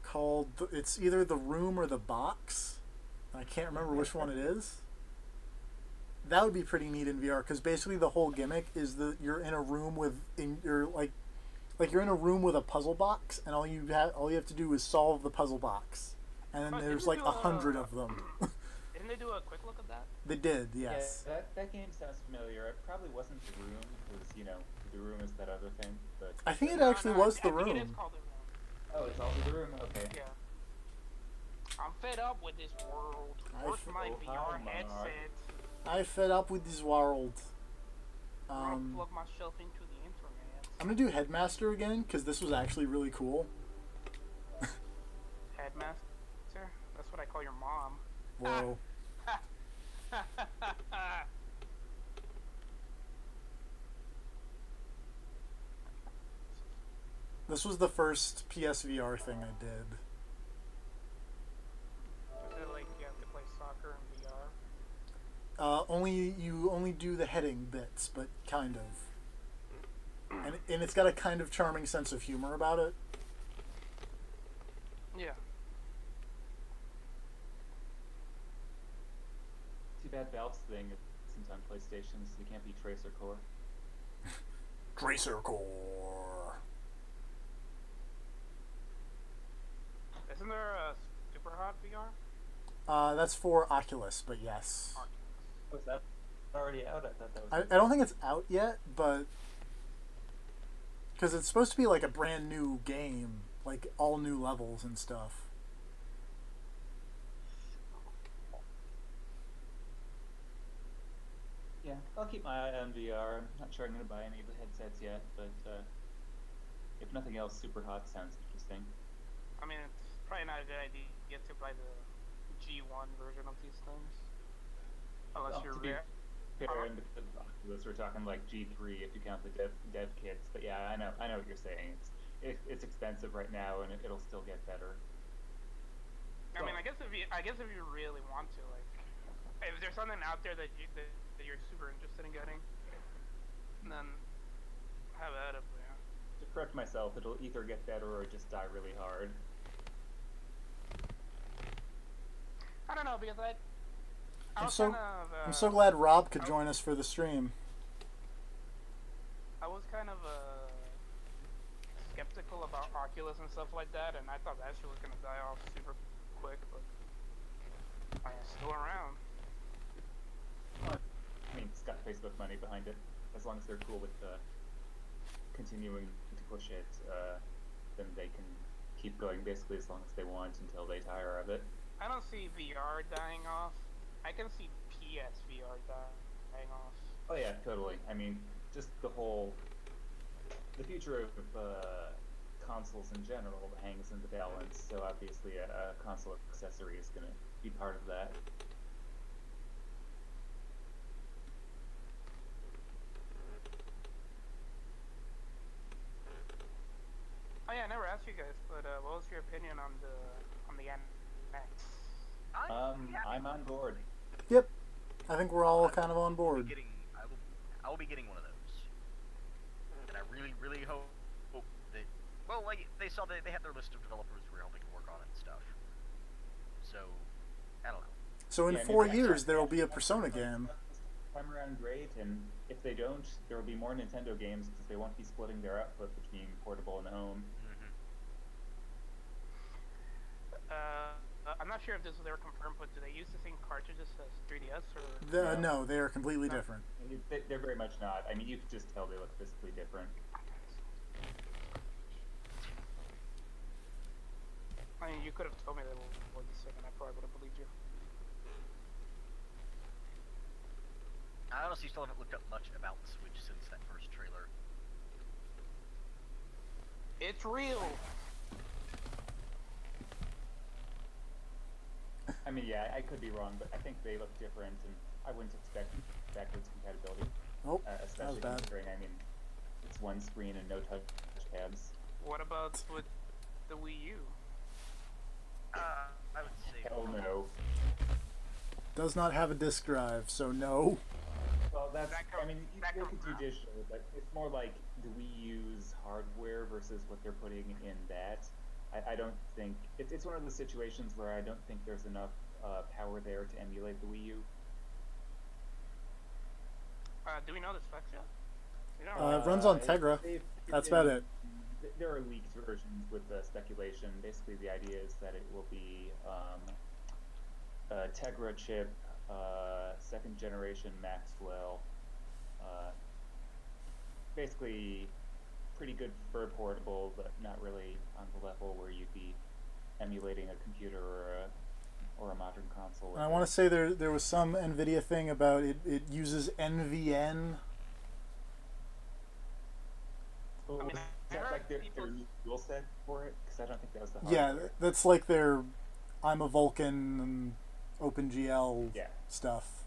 called, it's either The Room or The Box. I can't remember which one it is. That would be pretty neat in VR because basically the whole gimmick is that you're in a room you're in a room with a puzzle box, and all you have to do is solve the puzzle box, and then But there's didn't like they do 100 of them. Didn't they do a quick look at that? They did, yes. Yeah, that game sounds familiar. It probably wasn't The Room, because, you know, The Room is that other thing, but... I think it No, actually no, was I The think it is Room. called The Room. Oh, it's all The Room? Okay. Yeah. I'm fed up with this world. Where's my Oh, VR hi, Mark. headset? I fed up with this world. I'll plug myself into the internet. I'm gonna do Headmaster again because this was actually really cool. Headmaster? That's what I call your mom. Whoa. This was the first PSVR thing I did. Is it like you have to play soccer in VR? You only do the heading bits, but kind of. And it's got a kind of charming sense of humor about it. Yeah. Too bad Valve's thing isn't on PlayStation, so you can't be Tracer Core. Tracer Core. Isn't there a super hot VR? That's for Oculus, but yes. Was that already out? I thought that was... I don't think it's out yet, but... Because it's supposed to be like a brand new game, like all new levels and stuff. Yeah, I'll keep my eye on VR. I'm not sure I'm going to buy any of the headsets yet, but if nothing else, Super Hot sounds interesting. I mean, it's probably not a good idea to buy the G1 version of these things. Unless Well, you're to be rare. fair, and because of Oculus, we're talking like G3 if you count the dev kits. But yeah, I know what you're saying. It's expensive right now, and it'll still get better. I mean, I guess if you really want to, like, if there's something out there that you're super interested in getting, then have at it. Yeah. To correct myself, it'll either get better or just die really hard. I don't know because I I'm was so kind of. I'm so glad Rob could join us for the stream. I was kind of skeptical about Oculus and stuff like that, and I thought that shit was gonna die off super quick, but it's still around. mean, it's got Facebook money behind it. As long as they're cool with continuing to push it, then they can keep going basically as long as they want until they tire of it. I don't see VR dying off. I can see PSVR dying off. Oh yeah, totally. I mean, just the future of consoles in general hangs in the balance. So obviously, a console accessory is going to be part of that. Oh yeah, I never asked you guys, but what was your opinion on the NX? I'm on board. Yep. I think we're all kind of on board. I will be getting one of those, and I really, really hope that. Well, like they saw that they had their list of developers who were helping to work on it and stuff. So, I don't know. So in 4 years, there will be a Persona game. Time around great, and if they don't, there will be more Nintendo games because they won't be splitting their output between portable and home. I'm not sure if this was ever confirmed, but do they use the same cartridges as 3DS or? No, they are completely different. They're very much not. I mean, you can just tell they look physically different. I mean, you could have told me that was the second. I probably would have believed you. I honestly still haven't looked up much about the Switch since that first trailer. It's real. I mean, yeah, I could be wrong, but I think they look different, and I wouldn't expect backwards compatibility. Oh, especially that was bad. considering, I mean, it's one screen and no touch pads. What about with the Wii U? I would say. Hell no. Does not have a disc drive, so no. Well, I mean, you could do digital, but it's more like, do we use hardware versus what they're putting in that? I don't think it's one of the situations where I don't think there's enough power there to emulate the Wii U. Do we know the specs yet? It runs on Tegra. That's about it. There are leaked versions with speculation. Basically, the idea is that it will be a Tegra chip, second generation Maxwell. Basically, pretty good for portable, but not really on the level where you'd be emulating a computer or a modern console. I want to say there was some NVIDIA thing about it uses NVN. Oh, is that like their new tool set for it? Because I don't think that was the hardware. Yeah, that's like their I'm a Vulkan OpenGL stuff.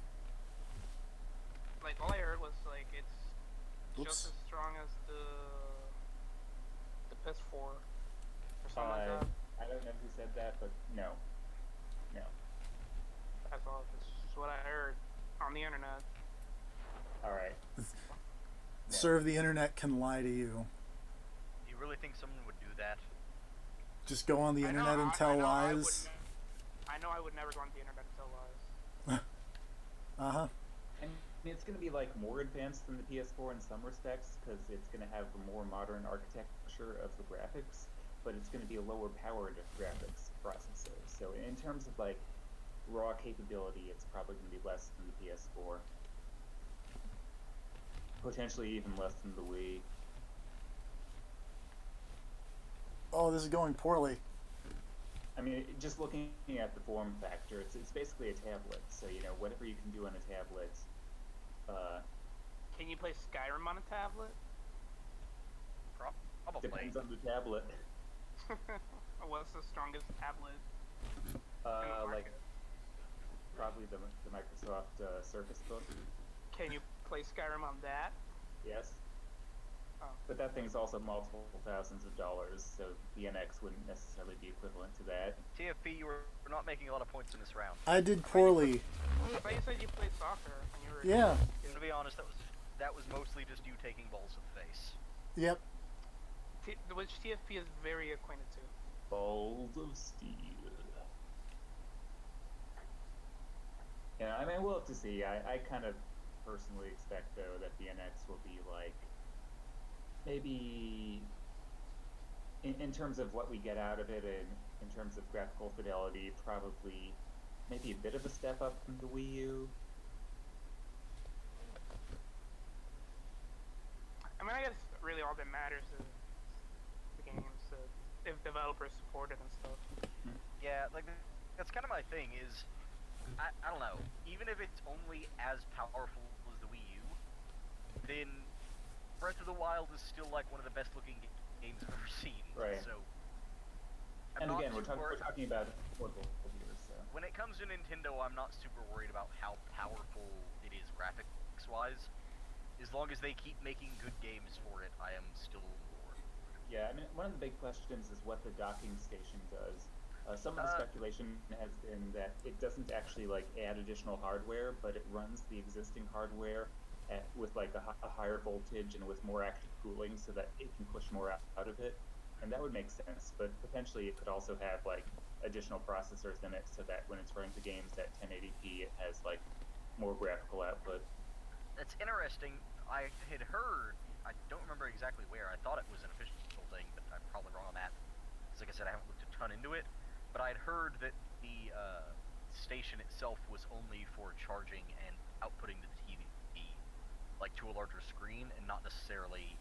Like, all I heard was, like, it's just as strong as the PS4 or something like that. I don't know who said that, but no. That's all. It's just what I heard on the internet. Alright. Sir of the internet can lie to you. Do you really think someone would do that? Just go on the internet and tell lies? I know I would never go on the internet and tell lies. Uh-huh. And it's going to be like more advanced than the PS4 in some respects because it's going to have a more modern architecture of the graphics, but it's going to be a lower powered graphics processor. So in terms of like raw capability, it's probably going to be less than the PS4. Potentially even less than the Wii. Oh, this is going poorly. I mean, just looking at the form factor, it's basically a tablet. So, you know, whatever you can do on a tablet. Can you play Skyrim on a tablet? Probably. Depends on the tablet. What's the strongest tablet? Like probably the Microsoft Surface Book. Can you play Skyrim on that? Yes. Oh. But that thing's also multiple thousands of dollars, so the NX wouldn't necessarily be equivalent to that. TFP, you were not making a lot of points in this round. I did poorly. I thought you said you played soccer when you were. Yeah. To be honest, that was mostly just you taking balls to the face. Yep. Which TFP is very acquainted to. Balls of steel. Yeah, I mean, we'll have to see. I kind of personally expect, though, that the NX will be like, maybe in terms of what we get out of it and in terms of graphical fidelity, probably maybe a bit of a step up from the Wii U. really all that matters is the games, if developers support it and stuff. Yeah, like that's kind of my thing. Is I don't know. Even if it's only as powerful as the Wii U, then Breath of the Wild is still like one of the best looking games I've ever seen. Right. So. And I'm again, not we're super- talking about portable here, so. When it comes to Nintendo, I'm not super worried about how powerful it is graphics wise. As long as they keep making good games for it, I am still on board. Yeah, I mean, one of the big questions is what the docking station does. Some of the speculation has been that it doesn't actually like add additional hardware, but it runs the existing hardware with like a higher voltage and with more active cooling, so that it can push more out of it. And that would make sense, but potentially it could also have like additional processors in it, so that when it's running the games at 1080p, it has like more graphical output. That's interesting. I had heard, I don't remember exactly where, I thought it was an official thing, but I'm probably wrong on that. Because like I said, I haven't looked a ton into it, but I'd heard that the station itself was only for charging and outputting the TV, like to a larger screen, and not necessarily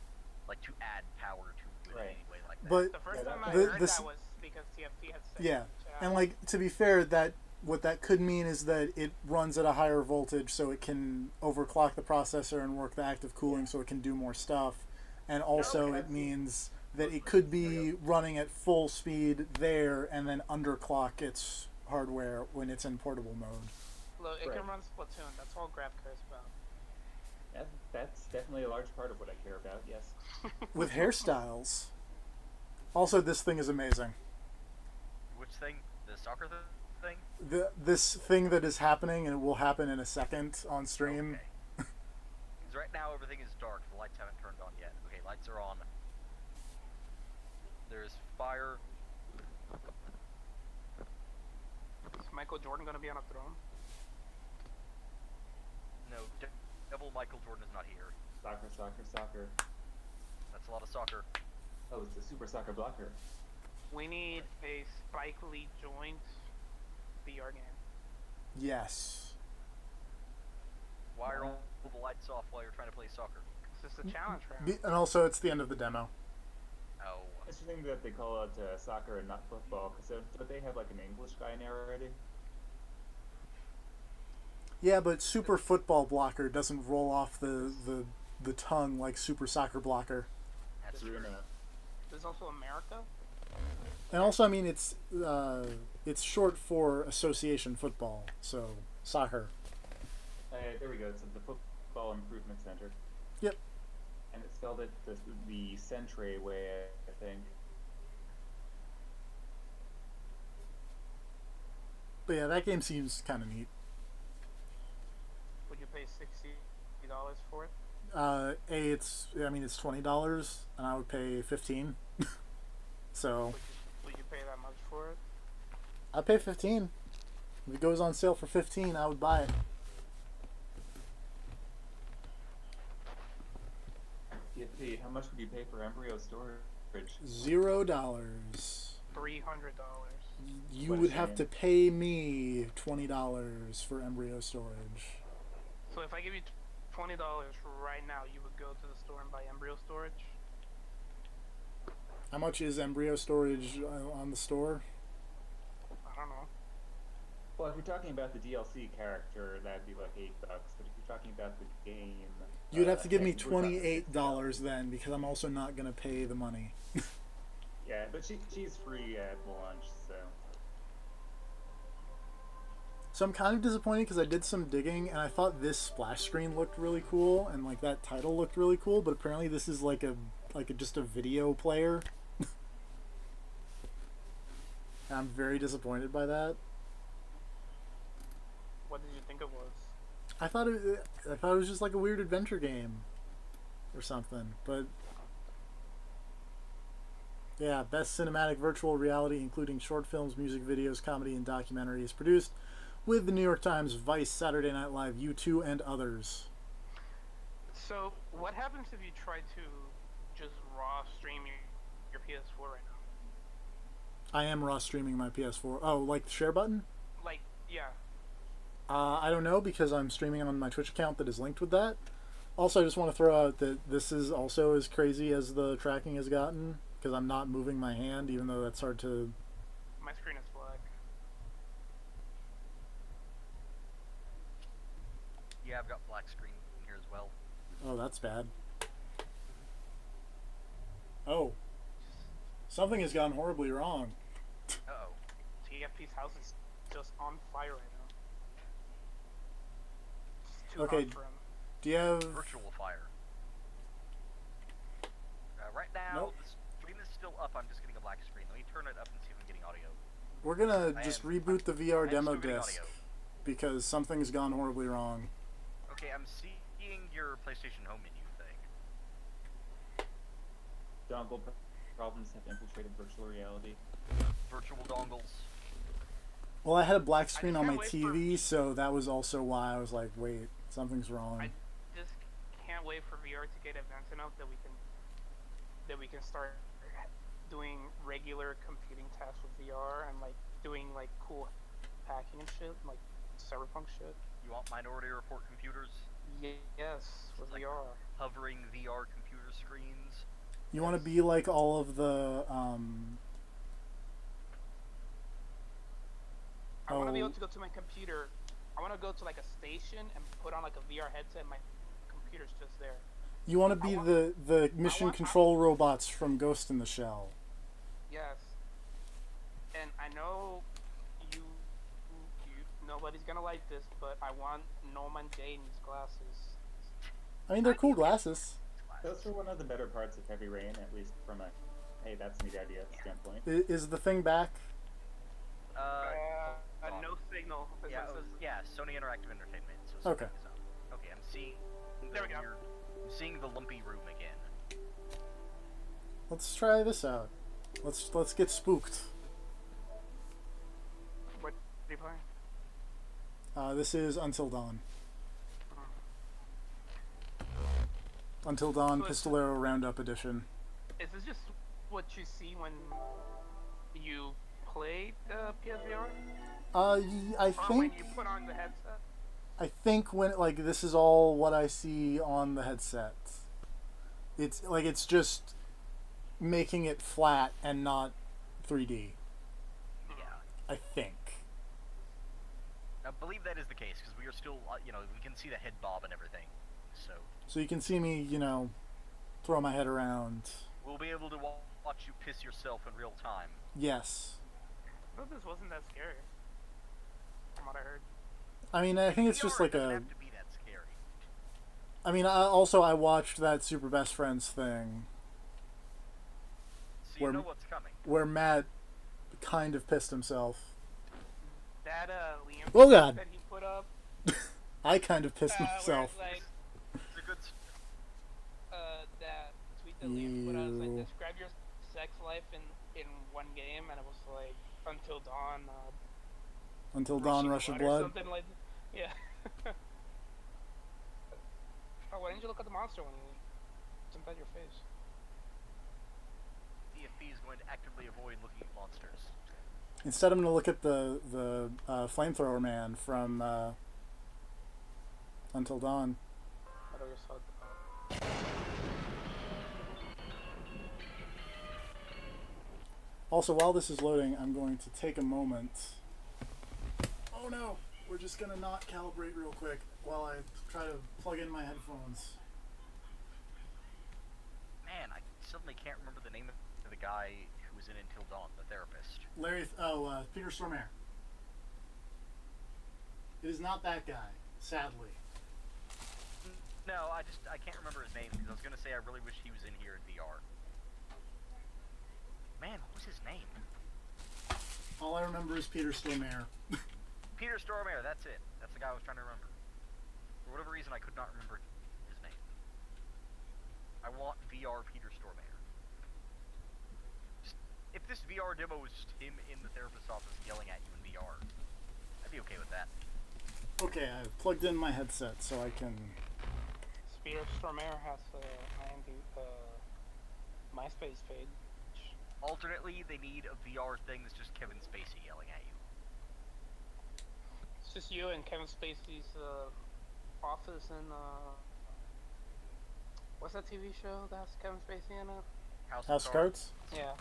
like to add power to it Right. in any way like that. But The first Yeah, time that- I the- heard this- that was because TFT had said yeah, it. and like to be fair, that what that could mean is that it runs at a higher voltage, so it can overclock the processor and work the active cooling, so it can do more stuff. And also, Okay. it means that it could be running at full speed there, and then underclock its hardware when it's in portable mode. Look, it Right. can run Splatoon. That's all Grab cares about. That's definitely a large part of what I care about, yes. With hairstyles. Also, this thing is amazing. Which thing? The soccer thing? This thing that is happening, and it will happen in a second on stream. Okay. Because right now everything is dark. The lights haven't turned on yet. Okay, lights are on. There's fire. Is Michael Jordan gonna be on a throne? No, Devil Michael Jordan is not here. Soccer, soccer, soccer. That's a lot of soccer. Oh, it's the Super Soccer Blocker. We need a Spike Lee joint VR game. Yes. Why are all the lights off while you're trying to play soccer? It's just a challenge round. And also, it's the end of the demo. Oh. It's the thing that they call it soccer and not football, because don't they have like an English guy narrating? Yeah, but Super Football Blocker doesn't roll off the tongue like Super Soccer Blocker. That's True true. enough. There's also America. And also, I mean, it's short for association football, so soccer. There we go. It's the Football Improvement Center. Yep. And it's spelled it the Centre way, I think. But yeah, that game seems kind of neat. Would you pay $60 for it? It's $20, and I would pay $15. So Would you pay that much for it? I'd pay $15. If it goes on sale for $15, I would buy it. How much would you pay for embryo storage? $0. $300. You What a would have shame. to pay me $20 for embryo storage. So if I give you $20 right now, you would go to the store and buy embryo storage? How much is embryo storage on the store? I don't know. Well, if you're talking about the DLC character, that'd be like $8. But if you're talking about the game, You'd have to give me we're talking $28 then, because I'm also not going to pay the money. Yeah, but she's free at launch, so. So I'm kind of disappointed because I did some digging and I thought this splash screen looked really cool and like that title looked really cool, but apparently this is like just a video player. And I'm very disappointed by that. What did you think it was? I thought it was just like a weird adventure game or something, but yeah, best cinematic virtual reality including short films, music videos, comedy, and documentaries produced with the New York Times, Vice, Saturday Night Live, U2, and others. So, what happens if you try to just raw stream your PS4 right now? I am raw streaming my PS4. Oh, like the share button? Like, yeah. I don't know because I'm streaming on my Twitch account that is linked with that. Also, I just want to throw out that this is also as crazy as the tracking has gotten because I'm not moving my hand, even though that's hard to. My screen is black. Yeah, I've got black screen here as well. Oh, that's bad. Oh, something has gone horribly wrong. Uh-oh. TFP's house is just on fire right now. It's too Okay. hot for him. Do you have? Virtual fire. Right now, Nope. the screen is still up. I'm just getting a black screen. Let me turn it up and see if I'm getting audio. We're gonna I just am- reboot the VR I'm demo still getting disc audio. because something's gone horribly wrong. Okay, I'm seeing your PlayStation Home menu thing. Dongle problems have infiltrated virtual reality. Virtual dongles. Well, I had a black screen on can't my wait TV, so that was also why I was like, "Wait, something's wrong." I just can't wait for VR to get advanced enough that we can start doing regular computing tasks with VR and like doing like cool hacking and shit, like cyberpunk shit. You want Minority Report computers? Yes, with Like- VR. Hovering VR computer screens? You want to be like all of the I want to be Oh. able to go to my computer. I want to go to like a station and put on like a VR headset. And my computer's just there. You want to be want- the mission want- control robots from Ghost in the Shell. Yes. And I know you nobody's gonna like this, but I want Norman Jane's glasses. I mean, they're cool glasses. Those are one of the better parts of Heavy Rain, at least from a, hey, that's a neat idea standpoint. Is the thing back? No signal. Is Yeah, what it says. yeah, Sony Interactive Entertainment. So Okay. something is up. Okay, I'm seeing There we go. I'm seeing the lumpy room again. Let's try this out. Let's get spooked. What are you playing? This is Until Dawn. Until Dawn So it's- Pistolero Roundup Edition. Is this just what you see when you play the PSVR? I Or when think you put on the headset? when like this is all what I see on the headset. It's just making it flat and not 3D. Yeah. I think. I believe that is the case because we are still, we can see the head bob and everything. So So you can see me, throw my head around. we'll be able to watch you piss yourself in real time. Yes. I thought this wasn't that scary. From what I heard. I mean, I think it's just VR like doesn't a. have to be that scary. I mean, I watched that Super Best Friends thing So you Where- know what's coming. where Matt kind of pissed himself. That Liam Oh, God. that he put up. I kind of pissed Where myself. it's like It's a good. that tweet that Liam put out was Ew. like describe your sex life in one game, and it was like Until Dawn. Until Dawn, Rush of Or Blood. something like yeah. Oh, why didn't you look at the monster when he jumped at your face? DFB is going to actively avoid looking at monsters. Instead, I'm going to look at the flamethrower man from Until Dawn. I know you're so. Also, while this is loading, I'm going to take a moment. Oh no! We're just going to not calibrate real quick while I try to plug in my headphones. Man, I suddenly can't remember the name of the guy who was in Until Dawn, the therapist. Peter Stormare. It is not that guy, sadly. No, I can't remember his name because I was gonna say I really wish he was in here in VR. Man, what was his name? All I remember is Peter Stormare. Peter Stormare, that's it. That's the guy I was trying to remember. For whatever reason, I could not remember his name. I want VR Peter Stormare. If this VR demo was just him in the therapist's office yelling at you in VR, I'd be okay with that. Okay, I've plugged in my headset so I can. Peter Stormare has MySpace page. Alternately, they need a VR thing that's just Kevin Spacey yelling at you. It's just you and Kevin Spacey's office in What's that TV show that has Kevin Spacey in it? House House of Cards? Yeah.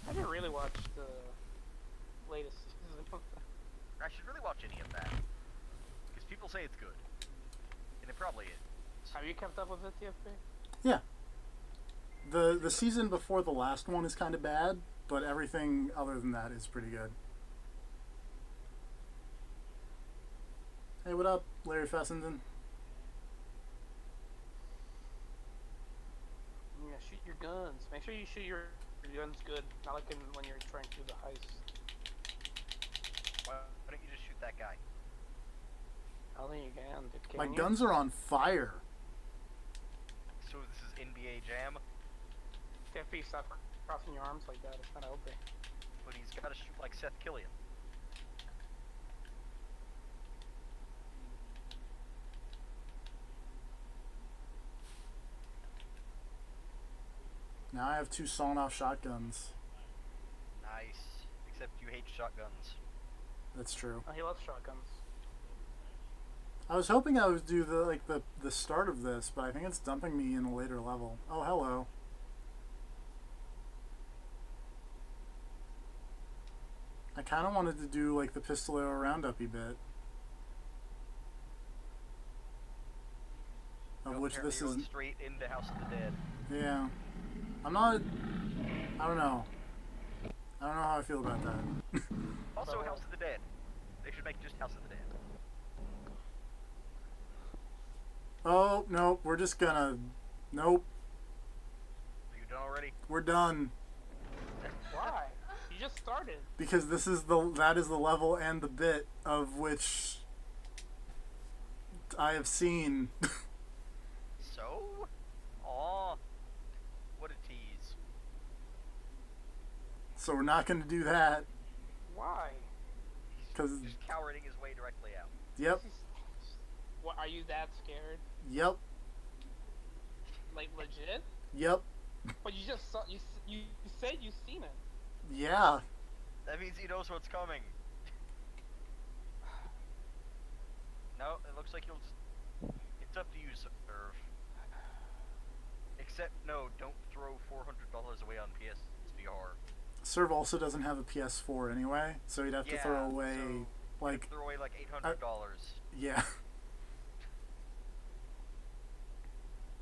I didn't really watch the latest season of that. I should really watch any of that. Because people say it's good. And it probably is. Have you kept up with it, TFP? Yeah. The season before the last one is kind of bad, but everything other than that is pretty good. Hey, what up, Larry Fessenden? Yeah, shoot your guns. Make sure you shoot your guns good. Not like when you're trying to do the heist. Why don't you just shoot that guy? I don't think you can. Can My you? guns are on fire. So this is NBA Jam, TFP, stop crossing your arms like that. It's not open. but he's got to shoot like Seth Killian. Now I have 2 sawn-off shotguns. Nice. Except you hate shotguns. That's true. Oh, he loves shotguns. I was hoping I would do the start of this, but I think it's dumping me in a later level. Oh, hello. I kind of wanted to do like the Pistolero roundup-y bit. Of No, which apparently this you're is... going straight into House of the Dead. Yeah. I'm not... I don't know. I don't know how I feel about that. Also, House of the Dead. They should make just House of the Dead. Oh, nope. We're just gonna... Nope. Are you done already? We're done. Why? You just started. Because that is the level and the bit of which I have seen. So? Aw. What a tease. So we're not going to do that. Why? He's 'Cause- just cowarding his way directly out. Yep. What? Are you that scared? Yep. Like legit? Yep. But you just saw. You said you've seen it. Yeah. That means he knows what's coming. No, it looks like you'll just... It's up to you, Serve. Except, no, don't throw $400 away on PSVR. Serve also doesn't have a PS4 anyway, so he'd have to throw away, so like... throw away like $800. Yeah.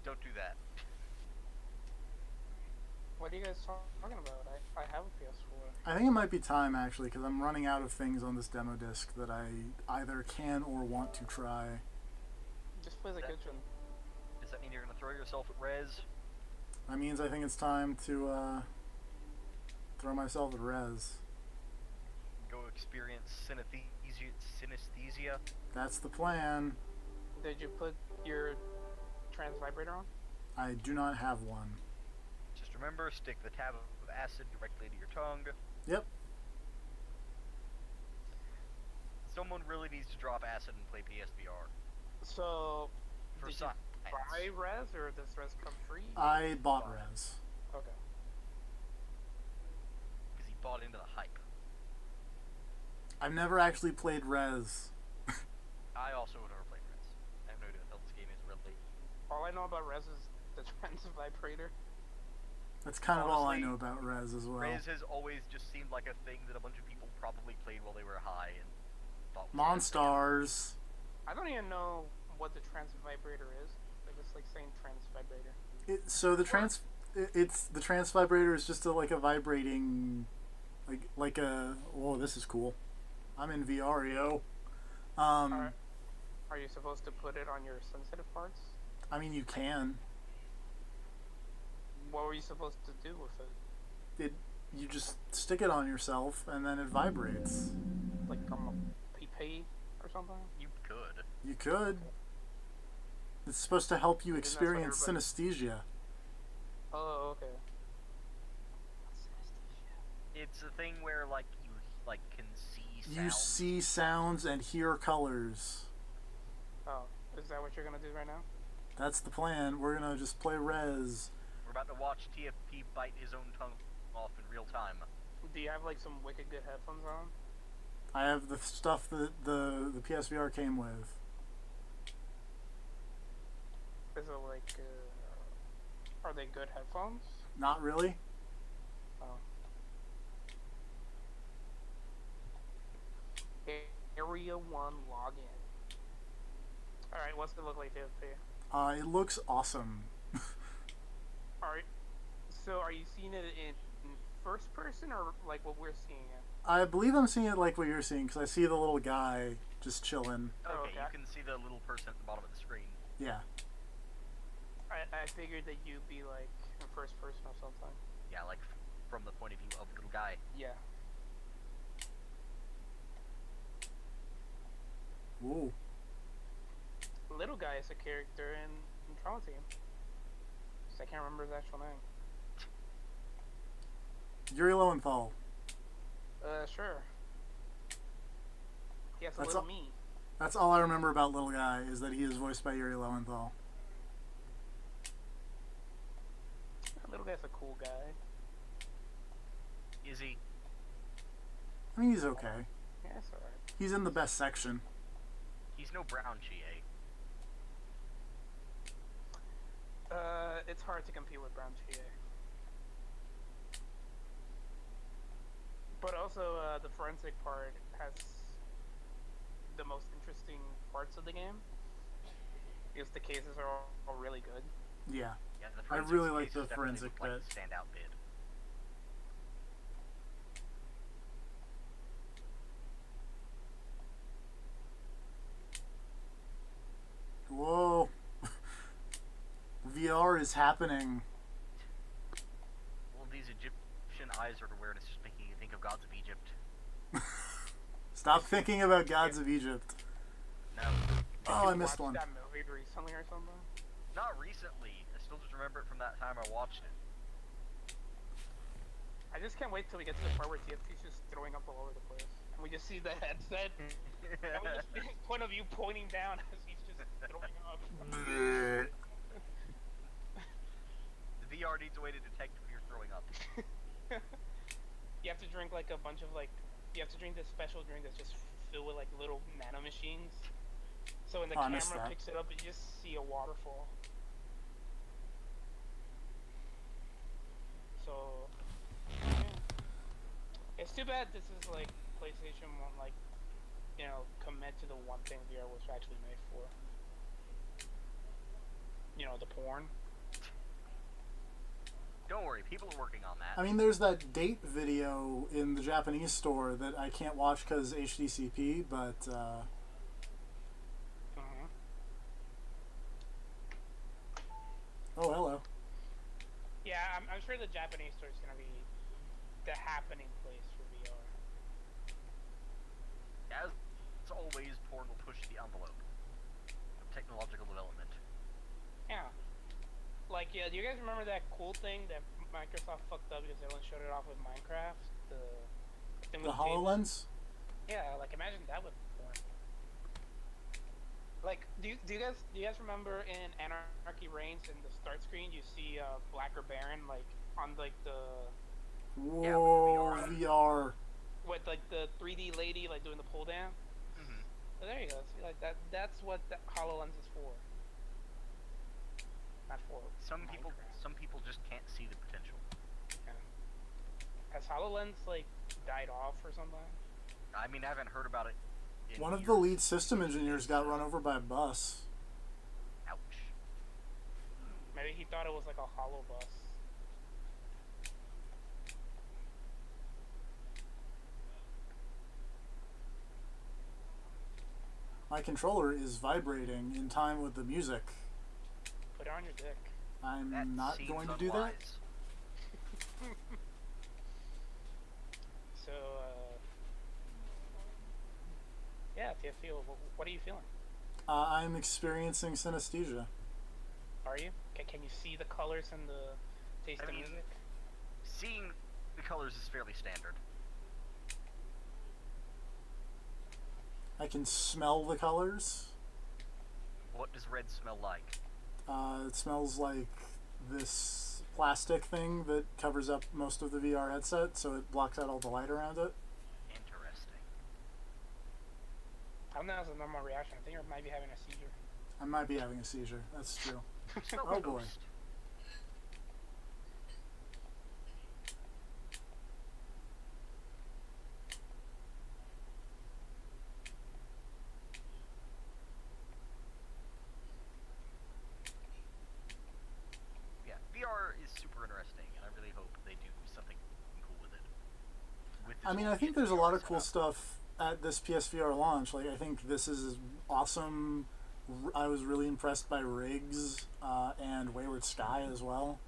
Don't do that. What are you guys talking about? I have a PS4. I think it might be time, actually, because I'm running out of things on this demo disc that I either can or want to try. Just play the That- kitchen. Does that mean you're gonna throw yourself at Rez? That means I think it's time to, throw myself at res. Go experience synesthesia? That's the plan. Did you put your trans vibrator on? I do not have one. Just remember, stick the tab of acid directly to your tongue. Yep. Someone really needs to drop acid and play PSVR. So, For did science. you buy res or does res come free? I bought res. Okay. Because he bought into the hype. I've never actually played res. I also have never played Rez. I have no idea what the hell this game is really. All I know about res is the trans vibrator. That's kind of all I Honestly, know about res as well. Rez has always just seemed like a thing that a bunch of people probably played while they were high and thought was Monstars. I don't even know what the trans vibrator is. Like it's like saying trans vibrator. So the the trans vibrator is just like a vibrating, like a. Whoa, this is cool. I'm in VR, yo. Are you supposed to put it on your sensitive parts? I mean, you can. What were you supposed to do with it? You just stick it on yourself and then it vibrates. Like on a PP or something? You could. You could. It's supposed to help you Isn't that what experience everybody- synesthesia. Oh, okay. It's a thing where like you like can see sounds. You see sounds and hear colors. Oh, is that what you're gonna do right now? That's the plan. We're gonna just play res. We're about to watch TFP bite his own tongue off in real time. Do you have like some wicked good headphones on? I have the stuff that the PSVR came with. Is it like Are they good headphones? Not really. Oh. Area 1 login. Alright, what's it look like to you? It looks awesome. Alright. So are you seeing it in first person or like what we're seeing it? I believe I'm seeing it like what you're seeing, because I see the little guy just chilling. Okay, okay. you can see the little person at the bottom of the screen. Yeah. I figured that you'd be like in first person or something. Yeah, like from the point of view of the little guy. Yeah. Ooh. Little guy is a character in Trauma Team. So I can't remember his actual name. Yuri Lowenthal. Sure. He has a That's little all- me. That's all I remember about Little Guy, is that he is voiced by Yuri Lowenthal. Little guy's a cool guy. Is he? I mean, he's okay. Yeah, it's alright. He's in the best section. He's no brown GA. It's hard to compete with Brown GA. But also, the forensic part has the most interesting parts of the game. Because the cases are all really good. Yeah. Yeah, the I forensics really like case the is definitely, forensic like, bit. the standout bit. Whoa. VR is happening. Well, these Egyptian eyes are weird. It's just making you think of gods of Egypt. Stop thinking about gods of Egypt. No, Oh, I Did you missed watch one. that movie recently or something? not recently. I still just remember it from that time I watched it. I just can't wait till we get to the part where TFT's just throwing up all over the place. And we just see the headset. And we just see his point of view pointing down as he's just throwing up. The VR needs a way to detect if you're throwing up. You have to drink like a bunch of like, you have to drink this special drink that's just filled with like little nano machines. So when the Oh, I missed camera that. picks it up, you just see a waterfall. So, yeah. It's too bad this is like PlayStation won't like, you know, commit to the one thing VR was actually made for. You know, the porn. Don't worry, people are working on that. I mean, there's that date video in the Japanese store that I can't watch because HDCP, but Mm-hmm. oh, hello. Yeah, I'm sure the Japanese store is gonna be the happening place for VR. As always, porn will push the envelope of technological development. Yeah. Like, yeah, do you guys remember that cool thing that Microsoft fucked up because they only showed it off with Minecraft? The thing The with Jason? HoloLens? Yeah, like imagine that with porn. Like, do you guys remember in Anarchy Reigns in the start screen you see Blacker Baron like on like the Yeah, Whoa, with VR. with like the 3D lady like doing the pole dance? Mm-hmm. So there you go. See, like that's what the HoloLens is for. Not for Some people just can't see the potential. Yeah. Has HoloLens like died off or something? I mean, I haven't heard about it in One of years. the lead system engineers got run over by a bus. Ouch. Maybe he thought it was like a hollow bus. My controller is vibrating in time with the music. Put it on your dick. I'm That not seems going to do that. unwise. So, yeah, TFT, what are you feeling? I'm experiencing synesthesia. Are you? Can you see the colors and the taste I of mean- music? Seeing the colors is fairly standard. I can smell the colors. What does red smell like? It smells like this plastic thing that covers up most of the VR headset, so it blocks out all the light around it. Interesting. I don't know if it's a normal reaction. I think you might be having a seizure. I might be having a seizure. That's true. Smell Oh, the boy. ghost. I mean, I think there's a lot of cool stuff at this PSVR launch. Like, I think this is awesome. I was really impressed by Riggs and Wayward Sky as well.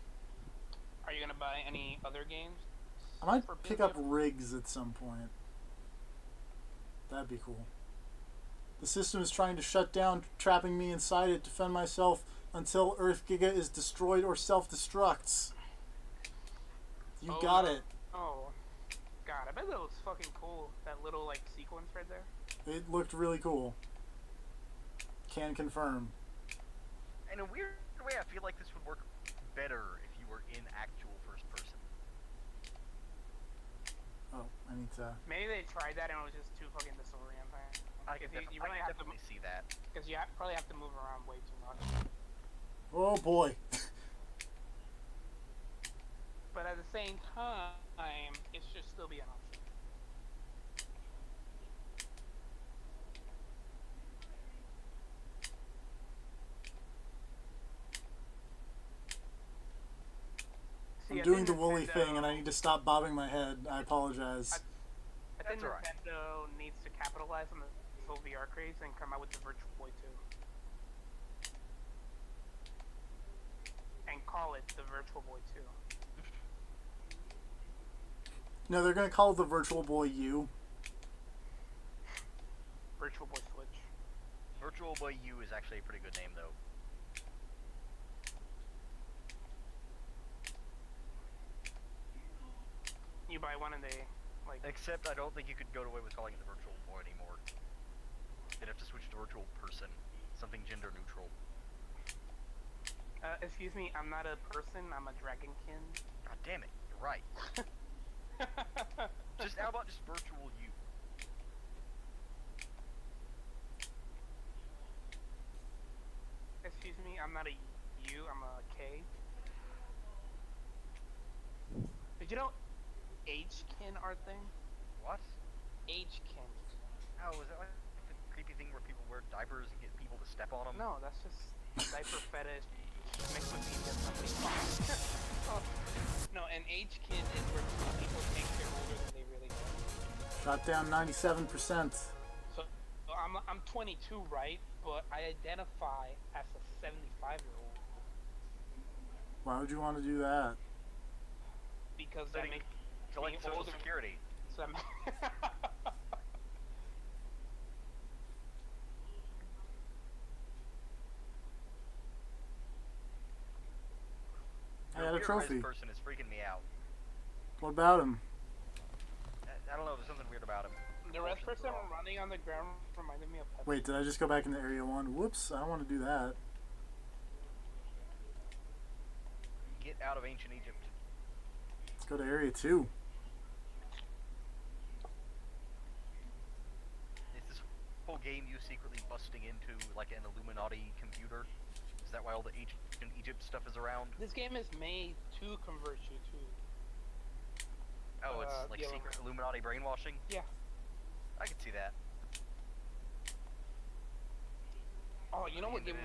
Are you gonna buy any other games? I might for pick PSVR? up Riggs at some point. That'd be cool. The system is trying to shut down, trapping me inside it to defend myself until Earth Giga is destroyed or self-destructs. You Oh, got no. it. Oh, God! I bet that was fucking cool. That little like sequence right there. It looked really cool. Can confirm. In a weird way, I feel like this would work better if you were in actual first person. Oh, I need to... Maybe they tried that and it was just too fucking disorienting. I could You really have to, definitely see that. because probably have to move around way too much. Oh boy. But at the same time, it should still be an option. See, I'm I doing think the woolly Nintendo- thing and I need to stop bobbing my head. I apologize. I think That's alright. Nintendo needs to capitalize on the whole VR craze and come out with the Virtual Boy 2. And call it the Virtual Boy 2. No, they're going to call it the Virtual Boy U. Virtual Boy Switch. Virtual Boy U is actually a pretty good name, though. You buy one and they, like... Except I don't think you could go away with calling it the Virtual Boy anymore. You'd have to switch to Virtual Person, something gender neutral. excuse me, I'm not a person, I'm a dragonkin. God damn it, you're right. Just how about just Virtual U? Excuse me, I'm not a U, I'm a K. Did you know H-kin are a thing? What? H-kin. Oh, is that like the creepy thing where people wear diapers and get people to step on them? No, that's just diaper fetish mixed with media something. Oh. No, an H-kin is where people think they're older than they really are. Shot down 97%. So I'm 22, right? But I identify as a 75-year-old Why would you want to do that? because So that you makes collect me Social older. Security. So I'm I got a Your trophy. res person is freaking me out. What about him? I don't know, there's something weird about him. the rest Proportions person are off. running on the ground reminded me of Pepsi. Wait, did I just go back into Area 1? Whoops, I don't want to do that. Get out of ancient Egypt. Let's go to Area 2. Is this whole game you secretly busting into like an Illuminati computer? Is that why all the ancient Egypt stuff is around? This game is made to convert you to. Oh, it's like the secret Illuminati brainwashing? Yeah. I could see that. Oh, you know what game?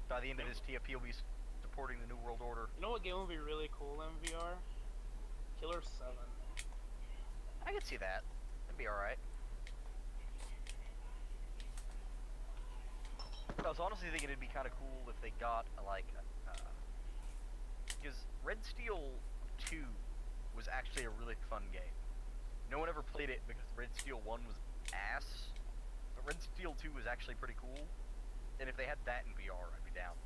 By the end of this, TFP will be supporting the New World Order. You know what game would be really cool in VR? Killer 7. I could see that. That'd be alright. I was honestly thinking it'd be kind of cool if they got, like, because Red Steel 2 was actually a really fun game. No one ever played it because Red Steel 1 was ass, but Red Steel 2 was actually pretty cool, and if they had that in VR, I'd be down.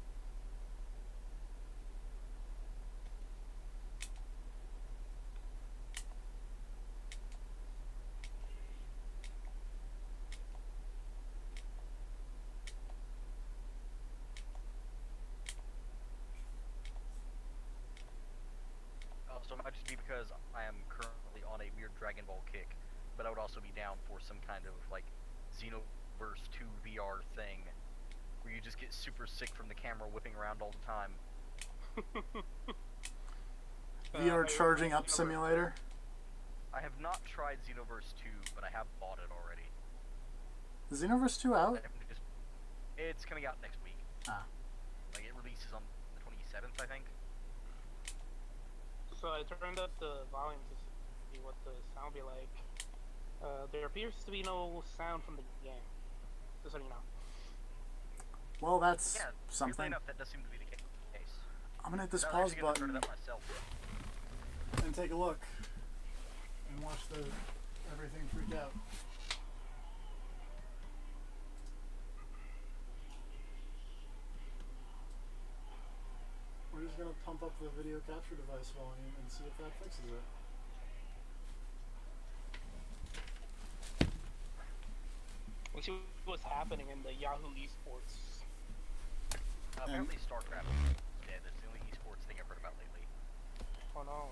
So it might just be because I am currently on a weird Dragon Ball kick, but I would also be down for some kind of like Xenoverse 2 VR thing, where you just get super sick from the camera whipping around all the time. VR charging up simulator. I have not tried Xenoverse 2, but I have bought it already. Is Xenoverse 2 out? It's coming out next week. Ah. Like it releases on the 27th, I think. So I turned up the volume to see what the sound would be like. There appears to be no sound from the game. Just so you know. Well, that's Yeah, something. weirdly enough, that does seem to be the case. I'm gonna hit this I was pause actually gonna button start it up myself. and take a look and watch everything freak out. We're just gonna pump up the video capture device volume and see if that fixes it. Let's see what's happening in the Yahoo Esports. Apparently StarCraft is dead. That's the only esports thing I've heard about lately. Oh no.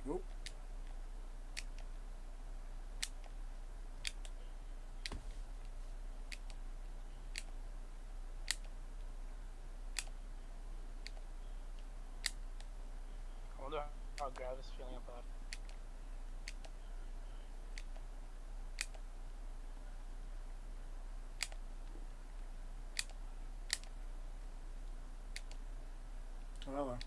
Nope. I wonder how Grav is feeling about it. Oh, hello.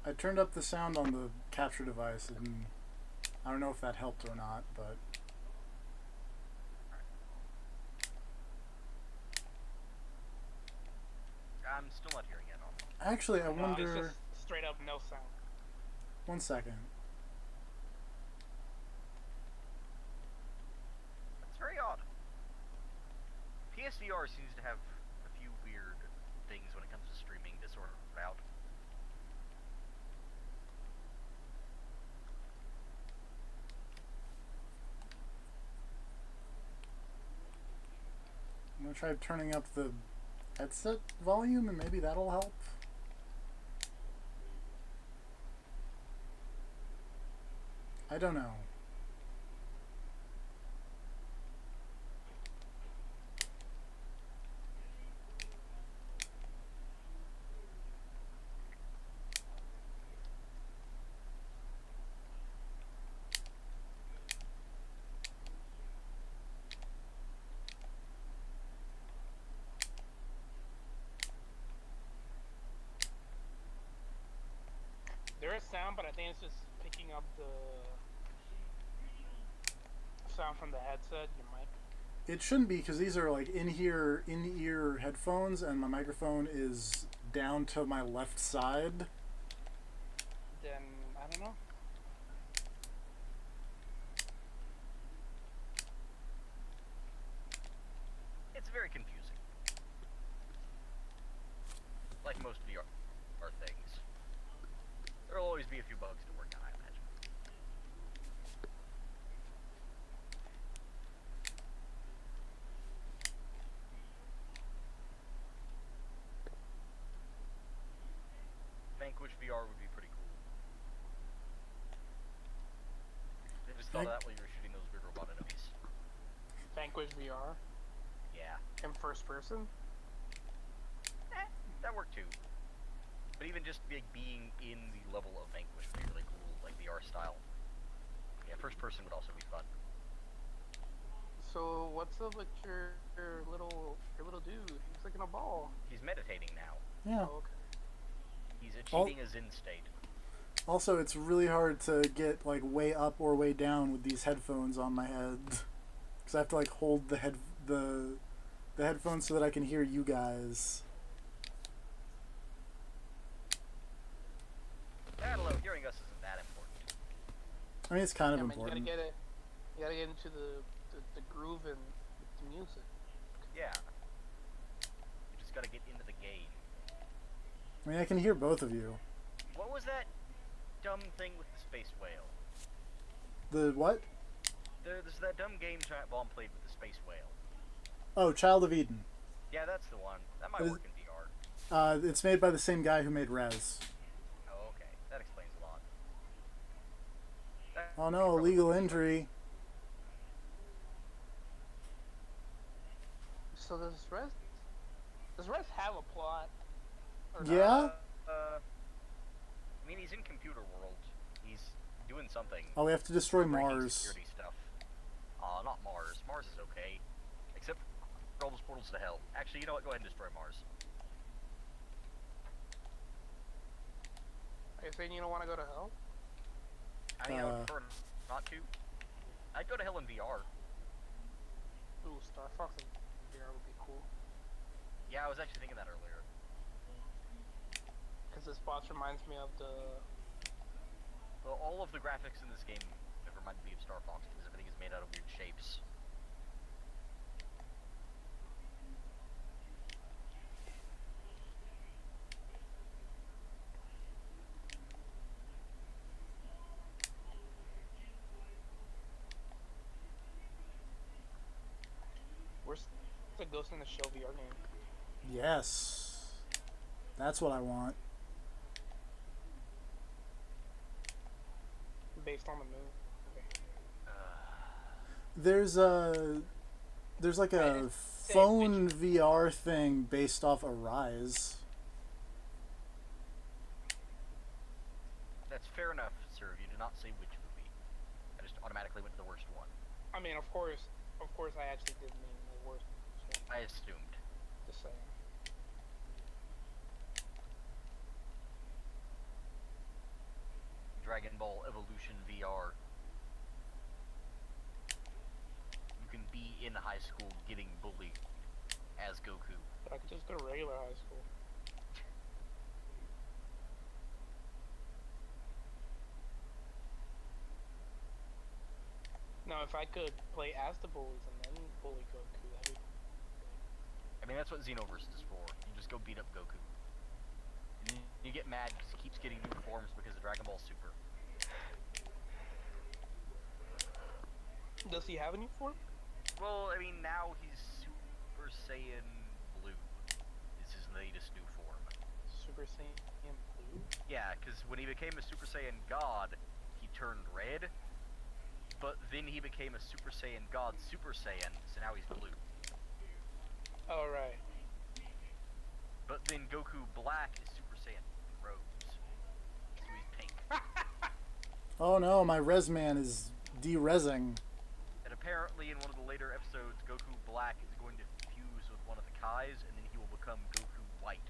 I turned up the sound on the capture device, and I don't know if that helped or not, but I'm still not hearing it on. actually, I No, wonder. it's just straight up no sound. 1 second. That's very odd. PSVR seems to have a few weird things when it comes to streaming to sort out. I'm gonna try turning up the headset volume, and maybe that'll help. I don't know. There is sound, but I think it's just picking up the sound from the headset, your mic. It shouldn't be, because these are like in-ear headphones, and my microphone is down to my left side. Then I don't know. It's very confusing. Like most VR things. There'll always be a few bugs to work on, I imagine. Vanquish VR would be pretty cool. I just thought of that while you were shooting those weird robot enemies. Vanquish VR Yeah. in first person. That worked too. But even just like being in the level of Vanquish would be really cool, like VR style. Yeah, first person would also be fun. So what's up with your little dude? He's like in a ball. He's meditating now. Yeah. Oh, okay. He's achieving a Zen state. Also, it's really hard to get like way up or way down with these headphones on my head, because I have to like hold the headphones so that I can hear you guys. I don't know, hearing us isn't that important. I mean, it's kind of Yeah, man, important. you gotta get into the groove and the music. Yeah. You just gotta get into the game. I mean, I can hear both of you. What was that dumb thing with the space whale. The what? There's that dumb game Giant Bomb played with the space whale. Oh, Child of Eden. Yeah, that's the one. That might Is- work in VR. It's made by the same guy who made Rez. Oh, okay. That explains a lot. That Oh could no, probably illegal work. injury. So does Res have a plot? Or not? Yeah? I mean, he's in computer world. He's doing something. Oh, we have to destroy Breaking Mars. security stuff. Not Mars. Mars is okay. Except for all those portals to hell. Actually, you know what? Go ahead and destroy Mars. Are you saying you don't want to go to hell? I mean, I would prefer not to. I'd go to hell in VR. Ooh, Star Fox and VR would be cool. Yeah, I was actually thinking that earlier. Because this boss reminds me of the... Well, all of the graphics in this game have reminded me of Star Fox because everything is made out of weird shapes. Where's the Ghost in the Shell VR game? Yes. That's what I want. Based on the movie. There's like a phone VR thing based off Arise. That's fair enough, sir. You did not say which movie. I just automatically went to the worst one. I mean, of course, I actually did mean the worst one. I assumed. Just saying. Dragon Ball Evolution VR. You can be in high school getting bullied as Goku. But I could just go to regular high school. Now, if I could play as the bullies and then bully Goku, that'd be... I mean, that's what Xenoverse is for. You just go beat up Goku. And you get mad because he keeps getting new forms because of Dragon Ball Super. Does he have a new form? Well, I mean, now he's Super Saiyan Blue. Is his latest new form. Super Saiyan Blue? Yeah, because when he became a Super Saiyan God, he turned red. But then he became a Super Saiyan God Super Saiyan, so now he's blue. Oh, right. But then Goku Black is Super Saiyan Rose. So he's pink. Oh no, my Res Man is de-resing. And apparently in one of the later episodes, Goku Black is going to fuse with one of the Kais, and then he will become Goku White.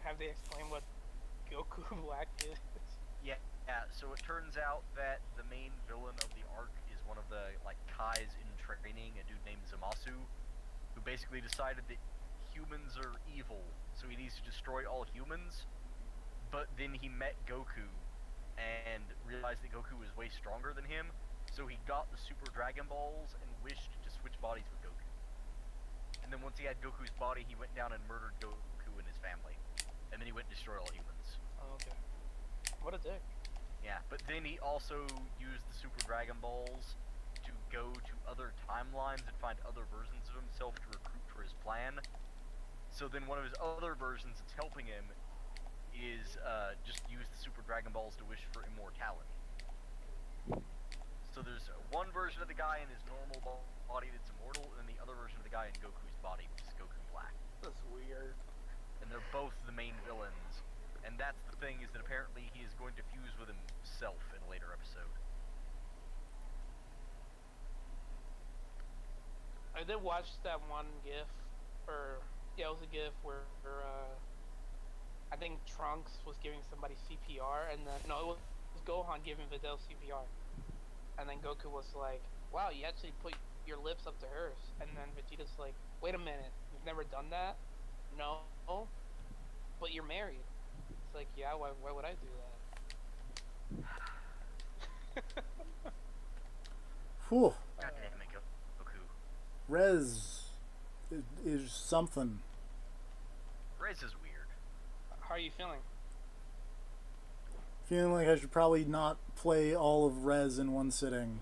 Have they explained what Goku Black is? Yeah, so it turns out that the main villain of the arc is one of the, like, Kais in training, a dude named Zamasu, who basically decided that humans are evil, so he needs to destroy all humans. But then he met Goku, and realized that Goku was way stronger than him, so he got the Super Dragon Balls and wished to switch bodies with Goku. And then once he had Goku's body, he went down and murdered Goku and his family. And then he went and destroyed all humans. Oh, okay. What a dick. Yeah, but then he also used the Super Dragon Balls to go to other timelines and find other versions of himself to recruit for his plan. So then one of his other versions that's helping him is just use the Super Dragon Balls to wish for immortality. So there's one version of the guy in his normal body that's immortal, and then the other version of the guy in Goku's body, which is Goku Black. That's weird. And they're both the main villains. And that's the thing, is that apparently he is going to fuse with himself in a later episode. I did watch that one GIF, or yeah, it was a GIF where I think Trunks was giving somebody CPR, and then no, it was Gohan giving Videl CPR, and then Goku was like, "Wow, you actually put your lips up to hers," and then Vegeta's like, "Wait a minute, you've never done that? No, but you're married." It's like, yeah, why would I do that? Whew. God damn it, Goku. Res is something. Rez is weird. How are you feeling? feeling like I should probably not play all of Rez in one sitting.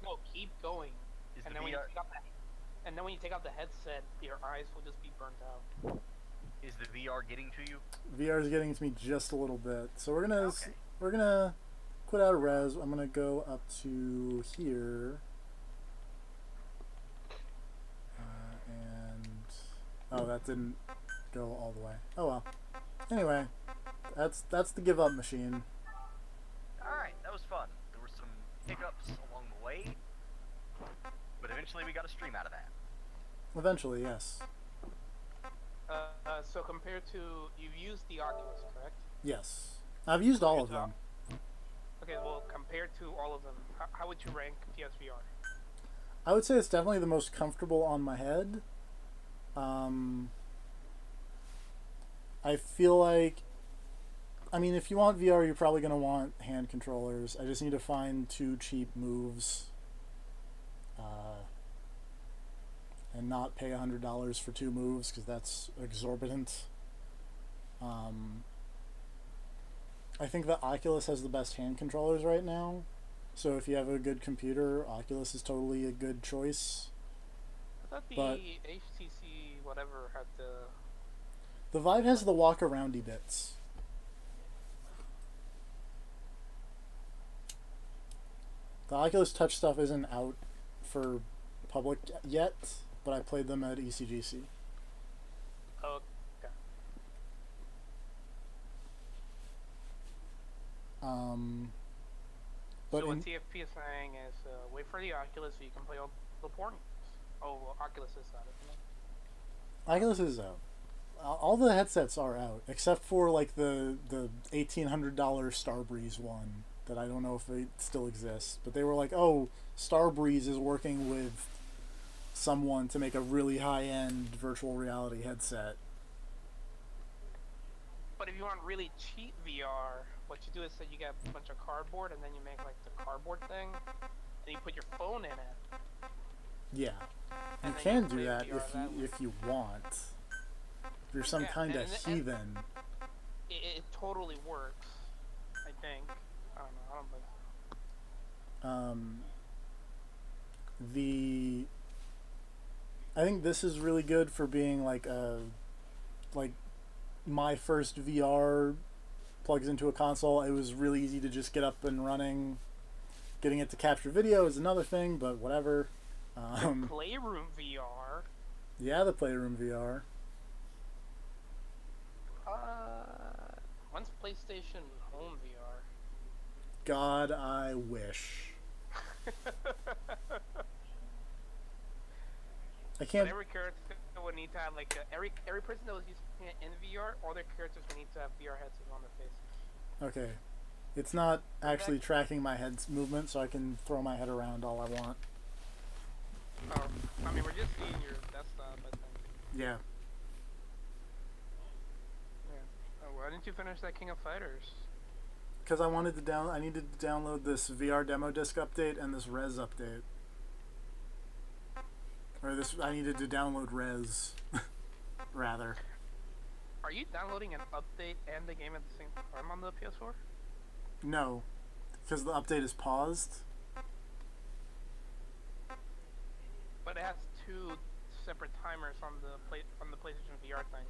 No, keep going. Is And the then when VR you take out the headset, your eyes will just be burnt out. is the VR getting to you? VR is getting to me just a little bit, so Okay. we're gonna quit out of Rez. I'm gonna go up to here, and oh, that didn't go all the way. Oh well. Anyway, that's the give up machine. All right, that was fun. There were some hiccups along the way, but eventually we got a stream out of that. Eventually, yes. So compared to you've used the Oculus, correct? Yes. I've used all of them. Okay, well, compared to all of them, how would you rank PSVR? I would say it's definitely the most comfortable on my head. I feel like, I mean, if you want VR, you're probably going to want hand controllers. I just need to find 2 cheap moves. And not pay $100 for 2 moves, because that's exorbitant. I think the Oculus has the best hand controllers right now. So if you have a good computer, Oculus is totally a good choice. I thought the But HTC whatever had the Vive has the walk-aroundy bits. The Oculus Touch stuff isn't out for public yet, but I played them at ECGC. Oh, okay. But So what in, TFP is saying is wait for the Oculus so you can play all the porn games. Oh, well, Oculus is out, isn't it? Oculus is out. All the headsets are out, except for like the $1,800 Starbreeze one that I don't know if it still exists. But they were like, oh, Starbreeze is working with someone to make a really high-end virtual reality headset. But if you want really cheap VR, what you do is that you get a bunch of cardboard and then you make like the cardboard thing, and you put your phone in it. Yeah, you And then can you do play that VR that way. if you want. If you're some Yeah, kind of and- heathen. It totally works, I think. I don't know. I don't think so. I think this is really good for being like my first VR plugs into a console. It was really easy to just get up and running. Getting it to capture video is another thing, but whatever. Playroom VR. Yeah, the Playroom VR. When's PlayStation Home VR? God, I wish. I can't. But every character would need to have like every person that was using it in VR, all their characters would need to have VR headsets on their faces. Okay. It's not actually tracking my head's movement, so I can throw my head around all I want. Oh, I mean, we're just seeing your desktop, I think. Yeah. Yeah. Oh, why didn't you finish that King of Fighters? Because I wanted to I needed to download this VR demo disc update and this Res update. Or this, I needed to download Res, rather. Are you downloading an update and the game at the same time on the PS4? No, because the update is paused. But it has 2 separate timers on the PlayStation VR thing.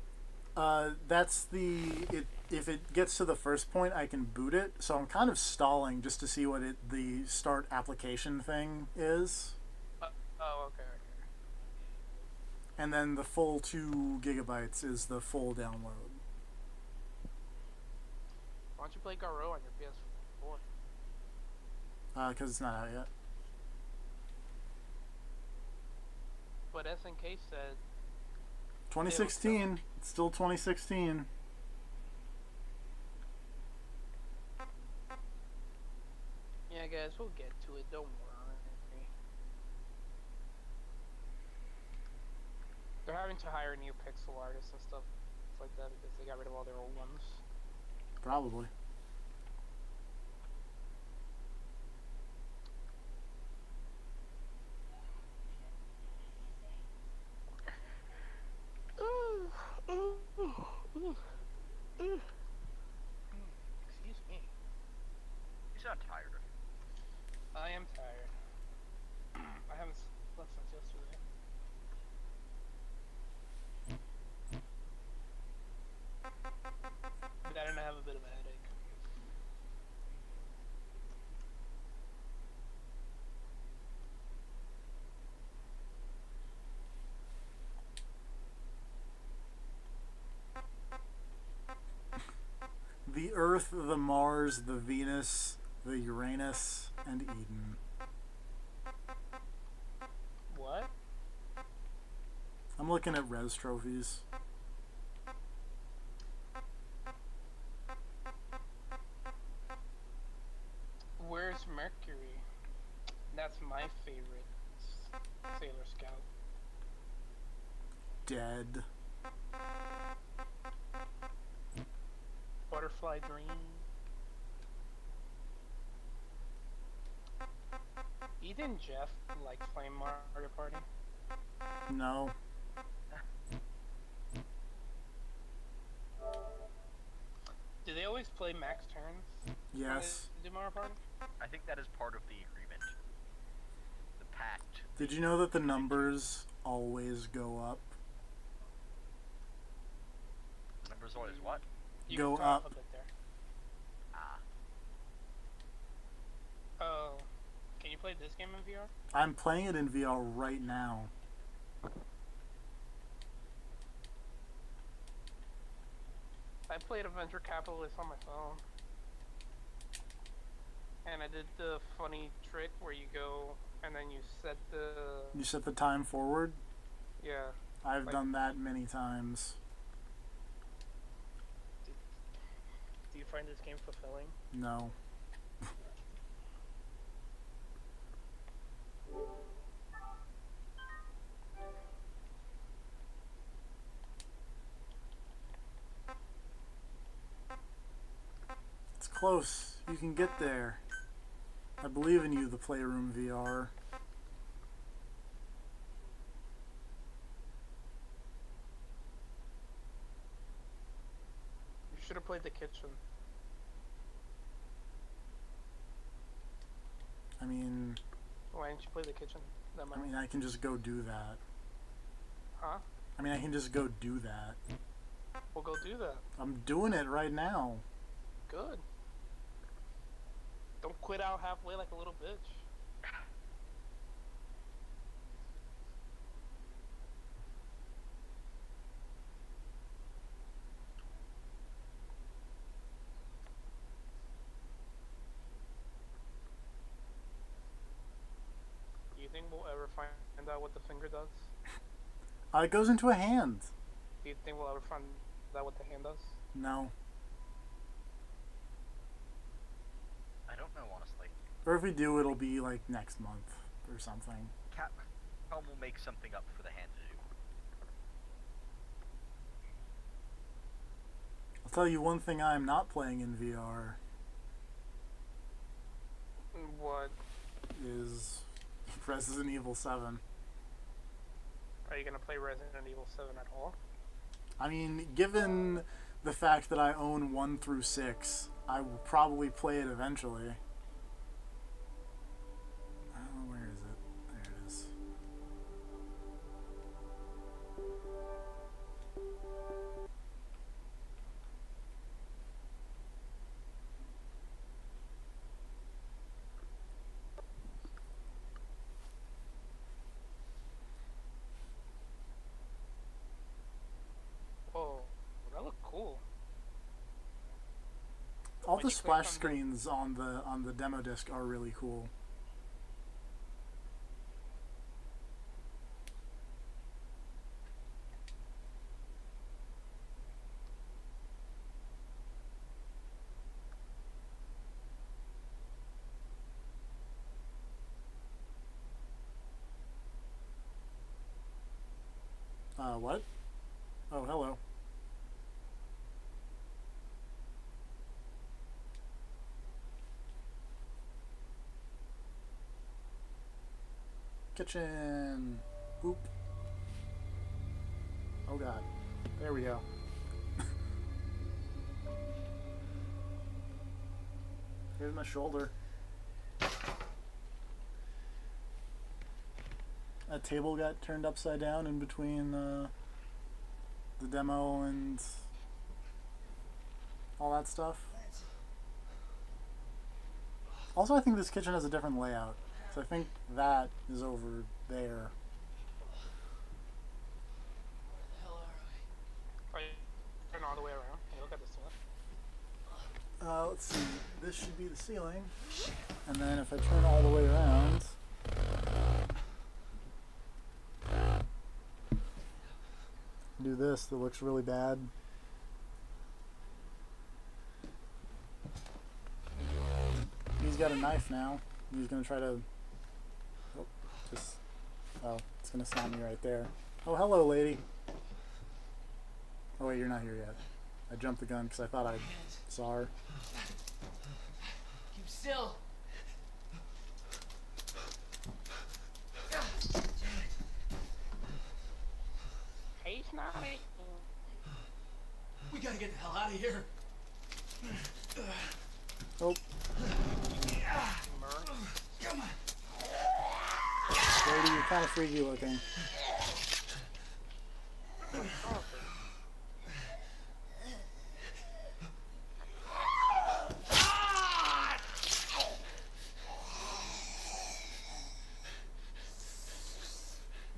That's if it gets to the first point, I can boot it. So I'm kind of stalling just to see what the start application thing is. Oh, okay. And then the full 2 gigabytes is the full download. Why don't you play Garo on your PS4? Because it's not out yet. But SNK said 2016. It's still 2016. Yeah, guys, we'll get to it. Don't worry. They're having to hire new pixel artists and stuff like that because they got rid of all their old ones. Probably. Excuse me. sound tired. I am tired. I haven't slept since yesterday. That and I have a bit of a headache. The Earth, the Mars, the Venus, the Uranus, and Eden. What? I'm looking at res trophies. Where's Mercury? That's my favorite Sailor Scout. Dead. Butterfly Dream. Eden Jeff likes playing Mario Party. No. Do they always play max turns? Yes. When they do Mario Party? I think that is part of the agreement. The pact. Did you know that the numbers always go up? Numbers always what? You Go can talk up. a bit there. Ah. Oh, can you play this game in VR? I'm playing it in VR right now. I played Adventure Capitalist on my phone. And I did the funny trick where you go and then you set the... You set the time forward? Yeah. I've Like- done that many times. Do you find this game fulfilling? No. It's close. You can get there. I believe in you, the Playroom VR. You should have played the kitchen. I mean, Why didn't you play the kitchen? That might... I can just go do that. Huh? I can just go do that. Well, go do that. I'm doing it right now. Good. Don't quit out halfway like a little bitch. Do you think we'll ever find out what the finger does? It goes into a hand. Do you think we'll ever find out what the hand does? No. I don't know, honestly. Or if we do, it'll be like next month or something. Capcom will make something up for the hand to do. I'll tell you one thing I'm not playing in VR What? is Resident Evil 7. Are you gonna play Resident Evil 7 at all? I mean, given the fact that I own 1 through 6, I will probably play it eventually. Where is it? There it is. Whoa, that looked cool. All When the you click splash on the- screens on the demo disc are really cool. What? Oh, hello. Kitchen. Oop. Oh god. There we go. Here's my shoulder. a table got turned upside down in between the demo and all that stuff. Also, I think this kitchen has a different layout. So I think that is over there. Oh, you turn all the way around. Can you look at the ceiling? Let's see. This should be the ceiling. And then if I turn all the way around... do this, that looks really bad. He's got a knife now. He's gonna try to... oh, just... oh, it's gonna slam me right there. Oh, hello, lady. Oh, wait, you're not here yet. I jumped the gun because I thought I saw her. Keep still. Hey, Snotty. We gotta get the hell out of here. Oh, Murr. Come on. lady, you're kind of freaky looking.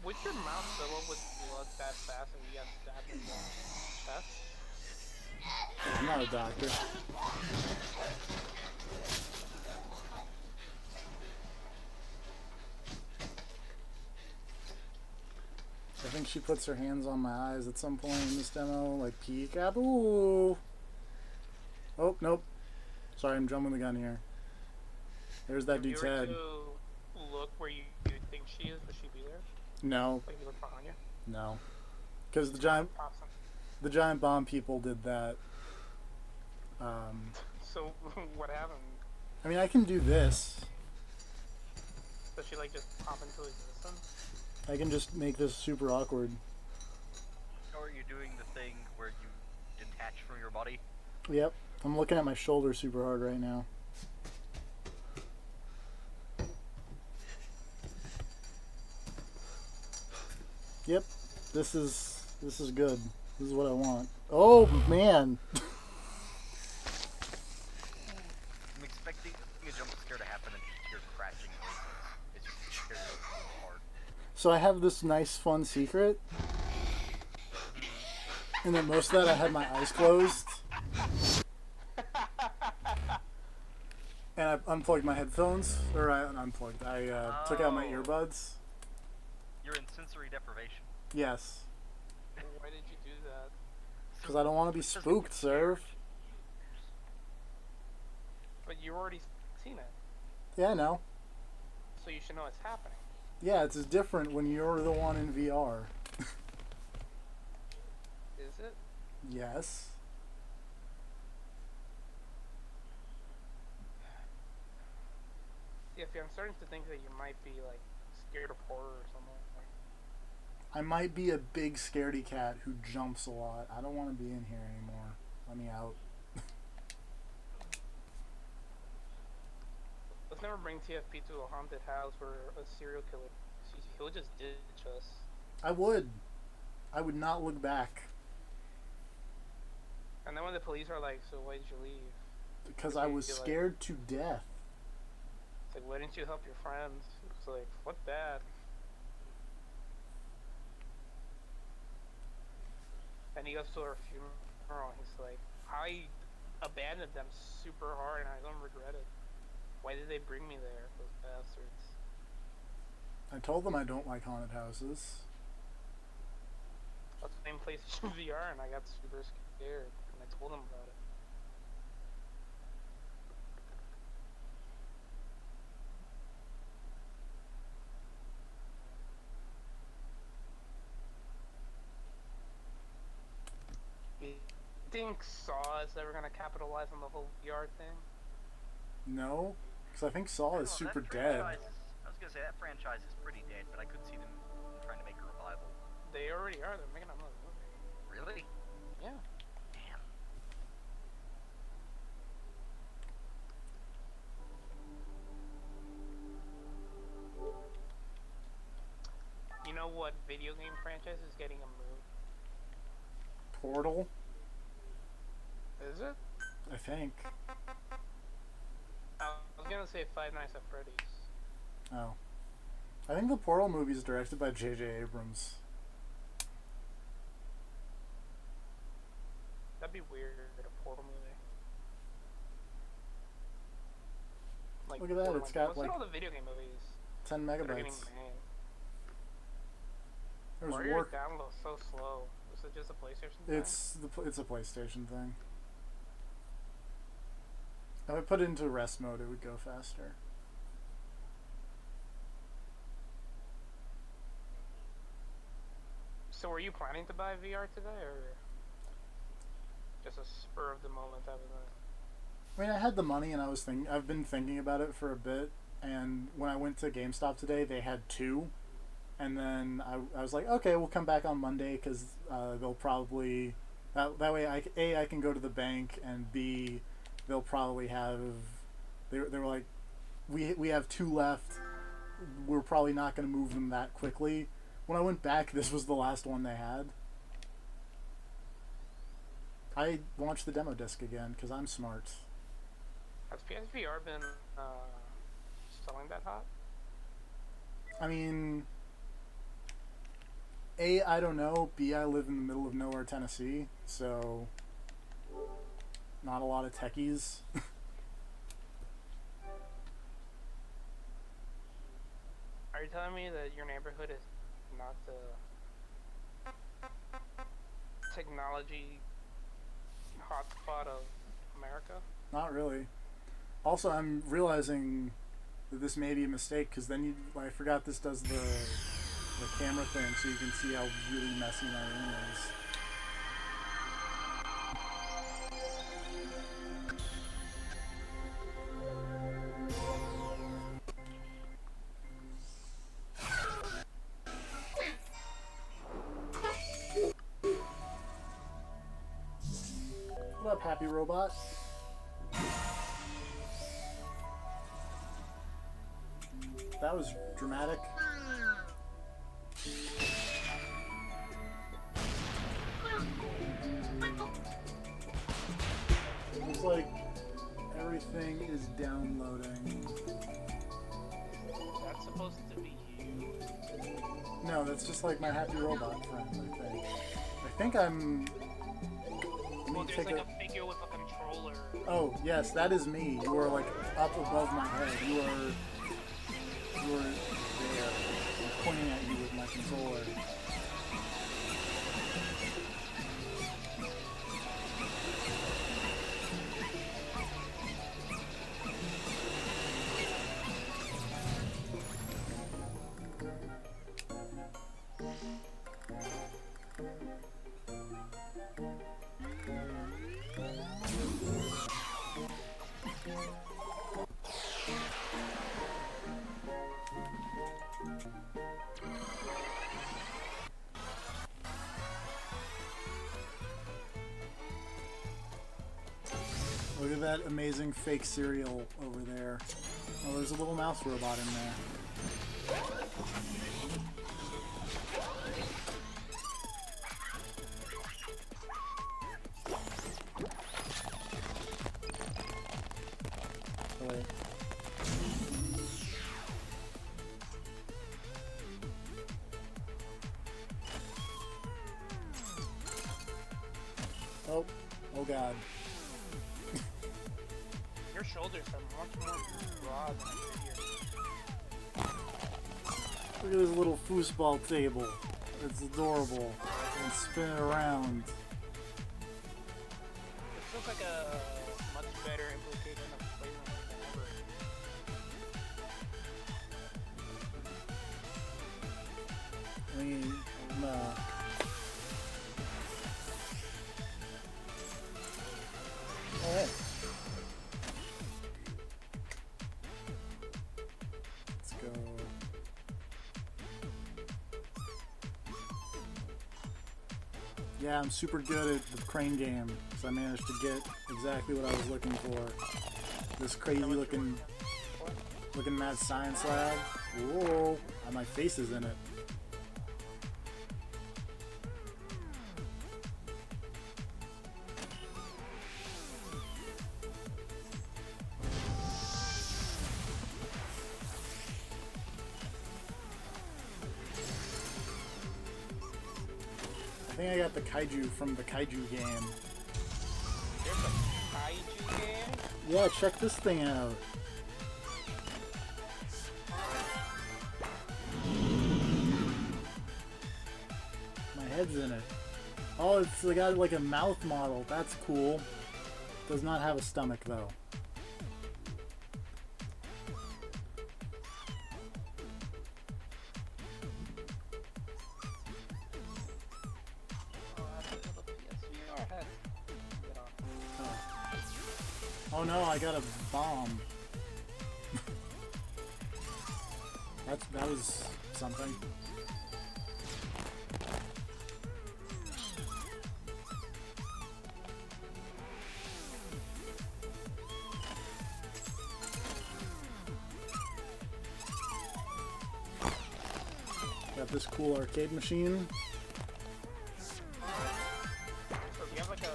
Would your mouth fill up with blood that fast and you got stabbed in the chest? I'm not a doctor. I think she puts her hands on my eyes at some point in this demo, like peekaboo. Oh, nope. Sorry, I'm jumping the gun here. There's that If you dude's were head. to look where you think she is, would she be there? No, Like you look behind you? no. Because the Awesome. giant bomb people did that. So, what happened? I mean, I can do this. Does she like just pop into existence? I can just make this super awkward. Or are you doing the thing where you detach from your body? Yep. I'm looking at my shoulder super hard right now. Yep. This is good. This is what I want. Oh man. I'm expecting a jump scare to happen and just hear crashing noises. It's just scared me so hard. So I have this nice fun secret. And then most of that I had my eyes closed. And I unplugged my headphones, or I unplugged. I took out my Oh. earbuds. You're in sensory deprivation. Yes, Why did you do that? because I don't want to be spooked, sir. But you already seen it, Yeah, I know. so you should know it's happening. Yeah, it's different when you're the one in VR. Is it? Yes. Yeah, I'm starting to think that you might be like scared of horror or something. I might be a big scaredy cat who jumps a lot. I don't want to be in here anymore. Let me out. Let's never bring TFP to a haunted house where a serial killer. He'll just ditch us. I would. I would not look back. And then when the police are like, "So why did you leave?" Because I was You're like- scared to death. It's like, "Why didn't you help your friends?" It's like, "Fuck that." And he goes to her funeral. And he's like, "I abandoned them super hard, and I don't regret it. Why did they bring me there, those bastards?" I told them I don't like haunted houses. That's the same PlayStation VR, and I got super scared, and I told him about it. You think Saw is ever gonna capitalize on the whole VR thing? No, because I think Saw is Well, super that dead. I was gonna say that franchise is pretty dead, but I could see them trying to make a revival. They already are. They're making another movie. Really? Yeah. Damn. know what video game franchise is getting a move? Portal, Is it? I think. I was gonna say Five Nights at Freddy's. Oh. I think the Portal movie is directed by J.J. Abrams. That'd be weird, a Portal movie. Like, Look at that, it's got, what's like, all the video game movies 10 that are getting megabytes. banned? There's Why are your War. downloads so slow? Is it just a PlayStation thing? It's a PlayStation thing. If I put it into rest mode, it would go faster. So were you planning to buy VR today, or just a spur of the moment type of thing? I mean, I had the money, and I've been thinking about it for a bit. And when I went to GameStop today, they had 2, and then I was like, okay, we'll come back on Monday because they'll probably that way I can go to the bank, and B, they'll probably have they were like, we have 2 left. We're probably not going to move them that quickly. When I went back, this was the last one they had. I launched the demo disc again because I'm smart. Has PSVR been selling that hot? I mean, A, I don't know. B, I live in the middle of nowhere, Tennessee, so not a lot of techies. Are you telling me that your neighborhood is not the technology hotspot of America? Not really. Also, I'm realizing that this may be a mistake because then I forgot this does the camera thing, so you can see how really messy my room is. What up, Happy Robot? That was dramatic. Looks like everything is downloading. That's supposed to be you. No, that's just like my Happy Robot friend, I think I'm... Well, there's like a figure with a controller. Oh, yes, that is me. You are like up above my head. You are there. I'm pointing at you with my controller. Look at that amazing fake cereal over there. Oh, there's a little mouse robot in there. Oh, wait. Oh god. Your shoulders are much more broad than I figured. Look at this little foosball table. It's adorable. And spin it around. It feels like a much better implication of Playroom than ever. I mean, Alright. Let's go. Yeah, I'm super good at the crane game, so I managed to get exactly what I was looking for. This crazy looking mad science lab. Whoa, my face is in it. think I got the kaiju from the kaiju game. There's a kaiju game? Yeah, check this thing out. My head's in it. Oh, it's got like a mouth model. That's cool. Does not have a stomach though. Oh no, I got a bomb. that was something. Got this cool arcade machine. So do you have like a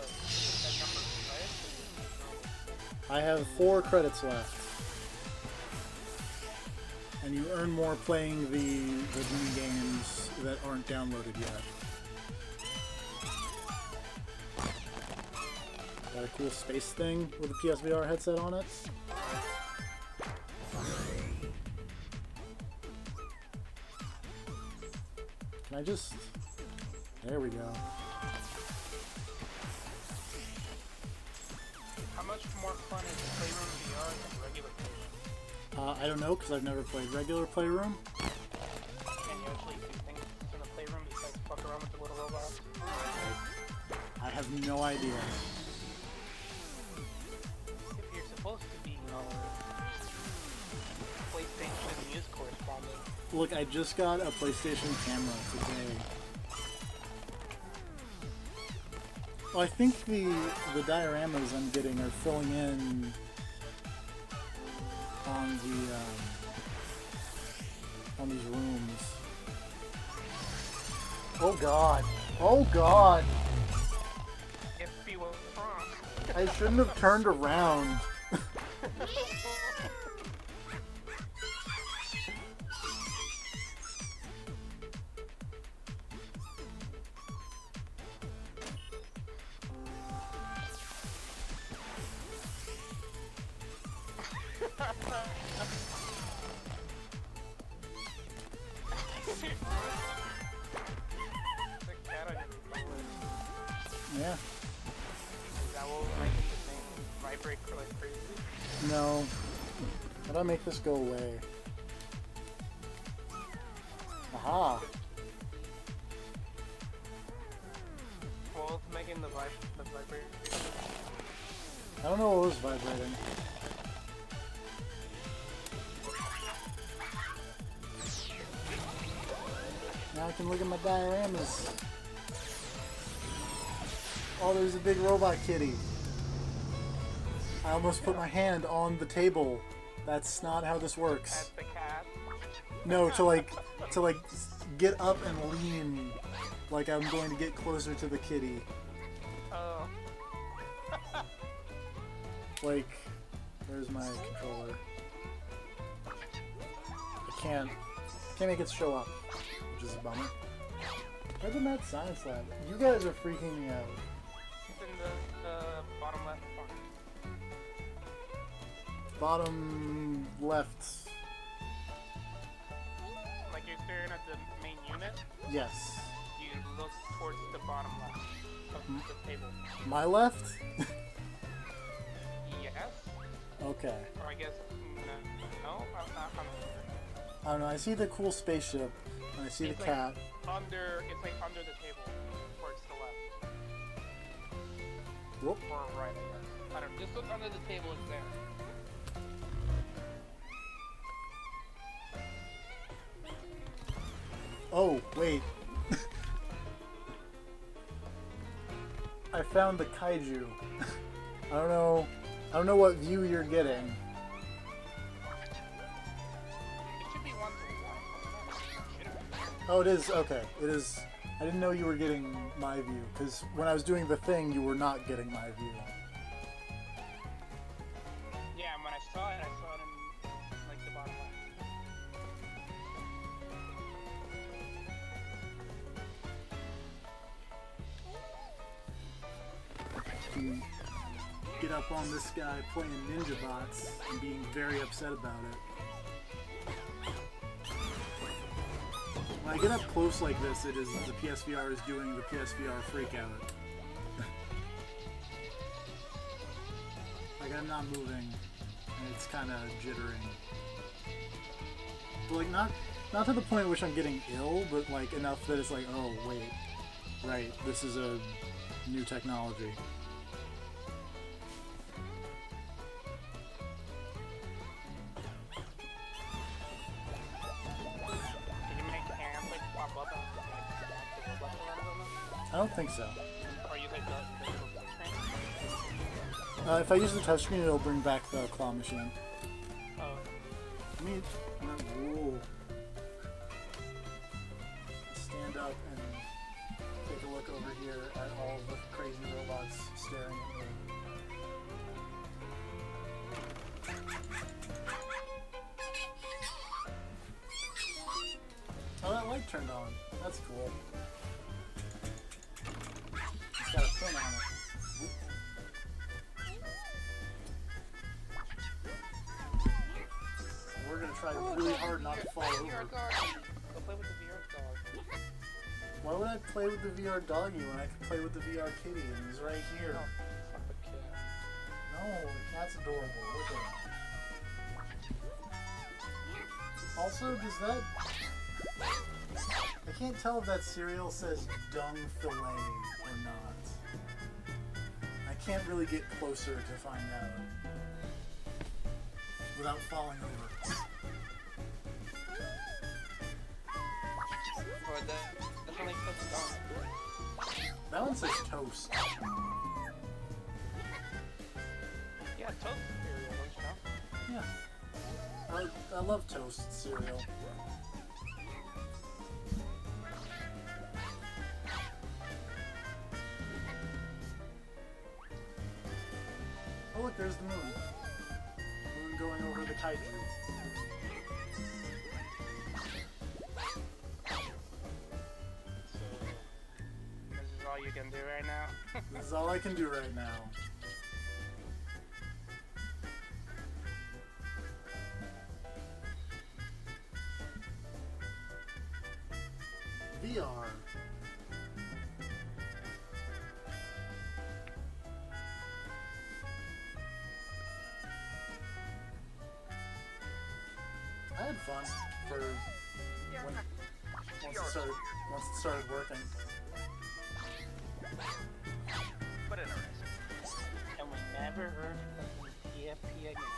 number, right? I have 4 credits left. And you earn more playing the mini games that aren't downloaded yet. Got a cool space thing with a PSVR headset on it. Can I just... There we go. How much more fun is Playroom VR than regular Playroom? I don't know, because I've never played regular Playroom. Can you actually do things in the Playroom besides fuck around with the little robots? I have no idea. If you're supposed to be PlayStation news correspondent. Look, I just got a PlayStation camera today. Well, I think the dioramas I'm getting are filling in on the on these rooms. Oh god! Oh god! If he was wrong. I shouldn't have turned around. Yeah. Is that what will make the thing vibrate like crazy? No. How do I make this go away? Aha! Well, it's making the vibrate. I don't know what was vibrating. Now I can look at my dioramas. Oh, there's a big robot kitty. I almost put my hand on the table. That's not how this works. At the cat. No, to like get up and lean like I'm going to get closer to the kitty. Oh. Like, where's my controller? I can't make it show up, which is a bummer. Where's the Mad Science Lab? You guys are freaking me out. It's in the bottom left corner. Bottom left. Like you're staring at the main unit, Yes. you look towards the bottom left of the table. My left? Yes? Okay. Or I guess, no? I don't know, I see the cool spaceship, and I see the It's cat. it's like under the table, towards the left. Whoop. Or right, I guess. I don't know, just look under the table, it's there. Oh, wait. I found the kaiju. I don't know what view you're getting. It should be 1 to 1. Oh, it is, okay. It is. I didn't know you were getting my view, because when I was doing the thing, you were not getting my view. Yeah, and when I saw it in, like, the bottom left. can get up on this guy playing Ninja Bots and being very upset about it. When I get up close like this, it is the PSVR is doing the PSVR freakout. Like I'm not moving, and it's kind of jittering. But like not to the point in which I'm getting ill, but like enough that it's like, oh wait, right, this is a new technology. Can you make hands like pop up and like back the robots around them? I don't think so. Or use like the screen? If I use the touchscreen, it'll bring back the claw machine. Oh. Let me whoa. Stand up and take a look over here at all the crazy robots staring at me. Oh, that light turned on. That's cool. It's got a pin on it. We're gonna try really hard not to fall over. VR dog. Go play with the VR dog. Why would I play with the VR doggy when I can play with the VR kitty and he's right here? Oh, fuck the cat. No, the cat's adorable. Look at him. Also, does that... I can't tell if that cereal says dung fillet or not. I can't really get closer to find out. Without falling over. Or that's only puts dog. That one says toast. Yeah, toast cereal, don't you know? Yeah. I love toast cereal. Oh look, there's the moon. Moon going over the kaiju. So, this is all you can do right now? This is all I can do right now. VR. I had fun for Yeah, when, once VR it is started weird, once it started working. but interesting. And we never heard from PFP again.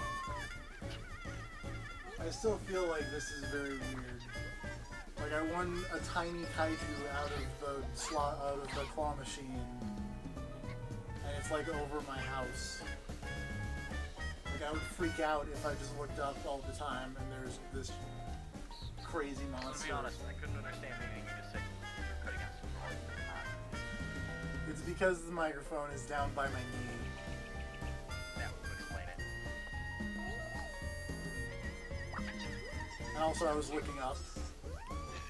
I still feel like this is very weird. Like I won a tiny kaiju out of the claw machine, and it's like over my house. Like I would freak out if I just looked up all the time and there's this crazy To monster. be honest, I couldn't understand anything you just said. You're cutting out super hard. It's because the microphone is down by my knee. That would explain it. And also I was looking up.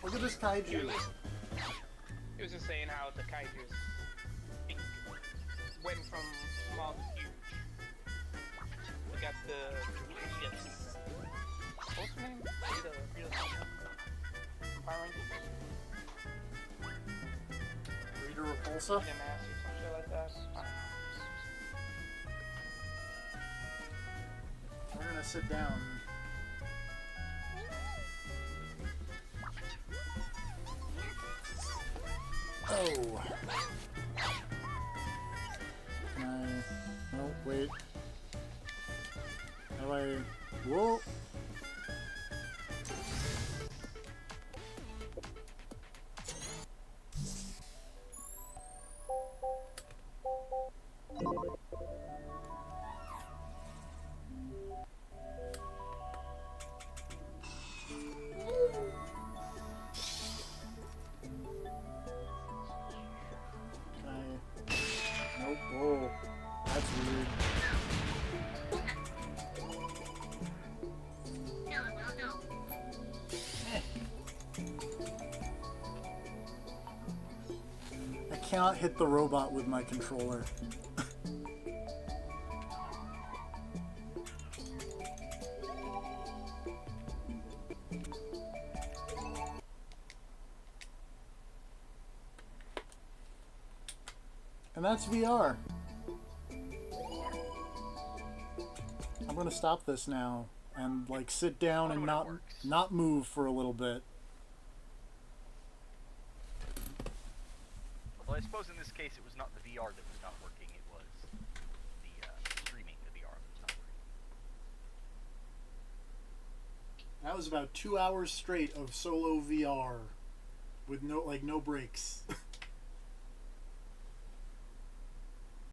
Look at this kaiju. It was just saying how the kaiju went from small to huge. We got the Rita season. What's her name? Rita Power Rangers? Rita Repulsa? Rita Mask or some shit like that. I don't know. We're gonna sit down. Oh. Can I... No, wait. Have I... Whoa! Can I... Nope. Whoa. That's weird. I cannot hit the robot with my controller. And that's VR. I'm gonna stop this now and like sit down and not move for a little bit. Although I suppose in this case it was not the VR that was not working, it was the streaming the VR that was not working. That was about 2 hours straight of solo VR with no breaks.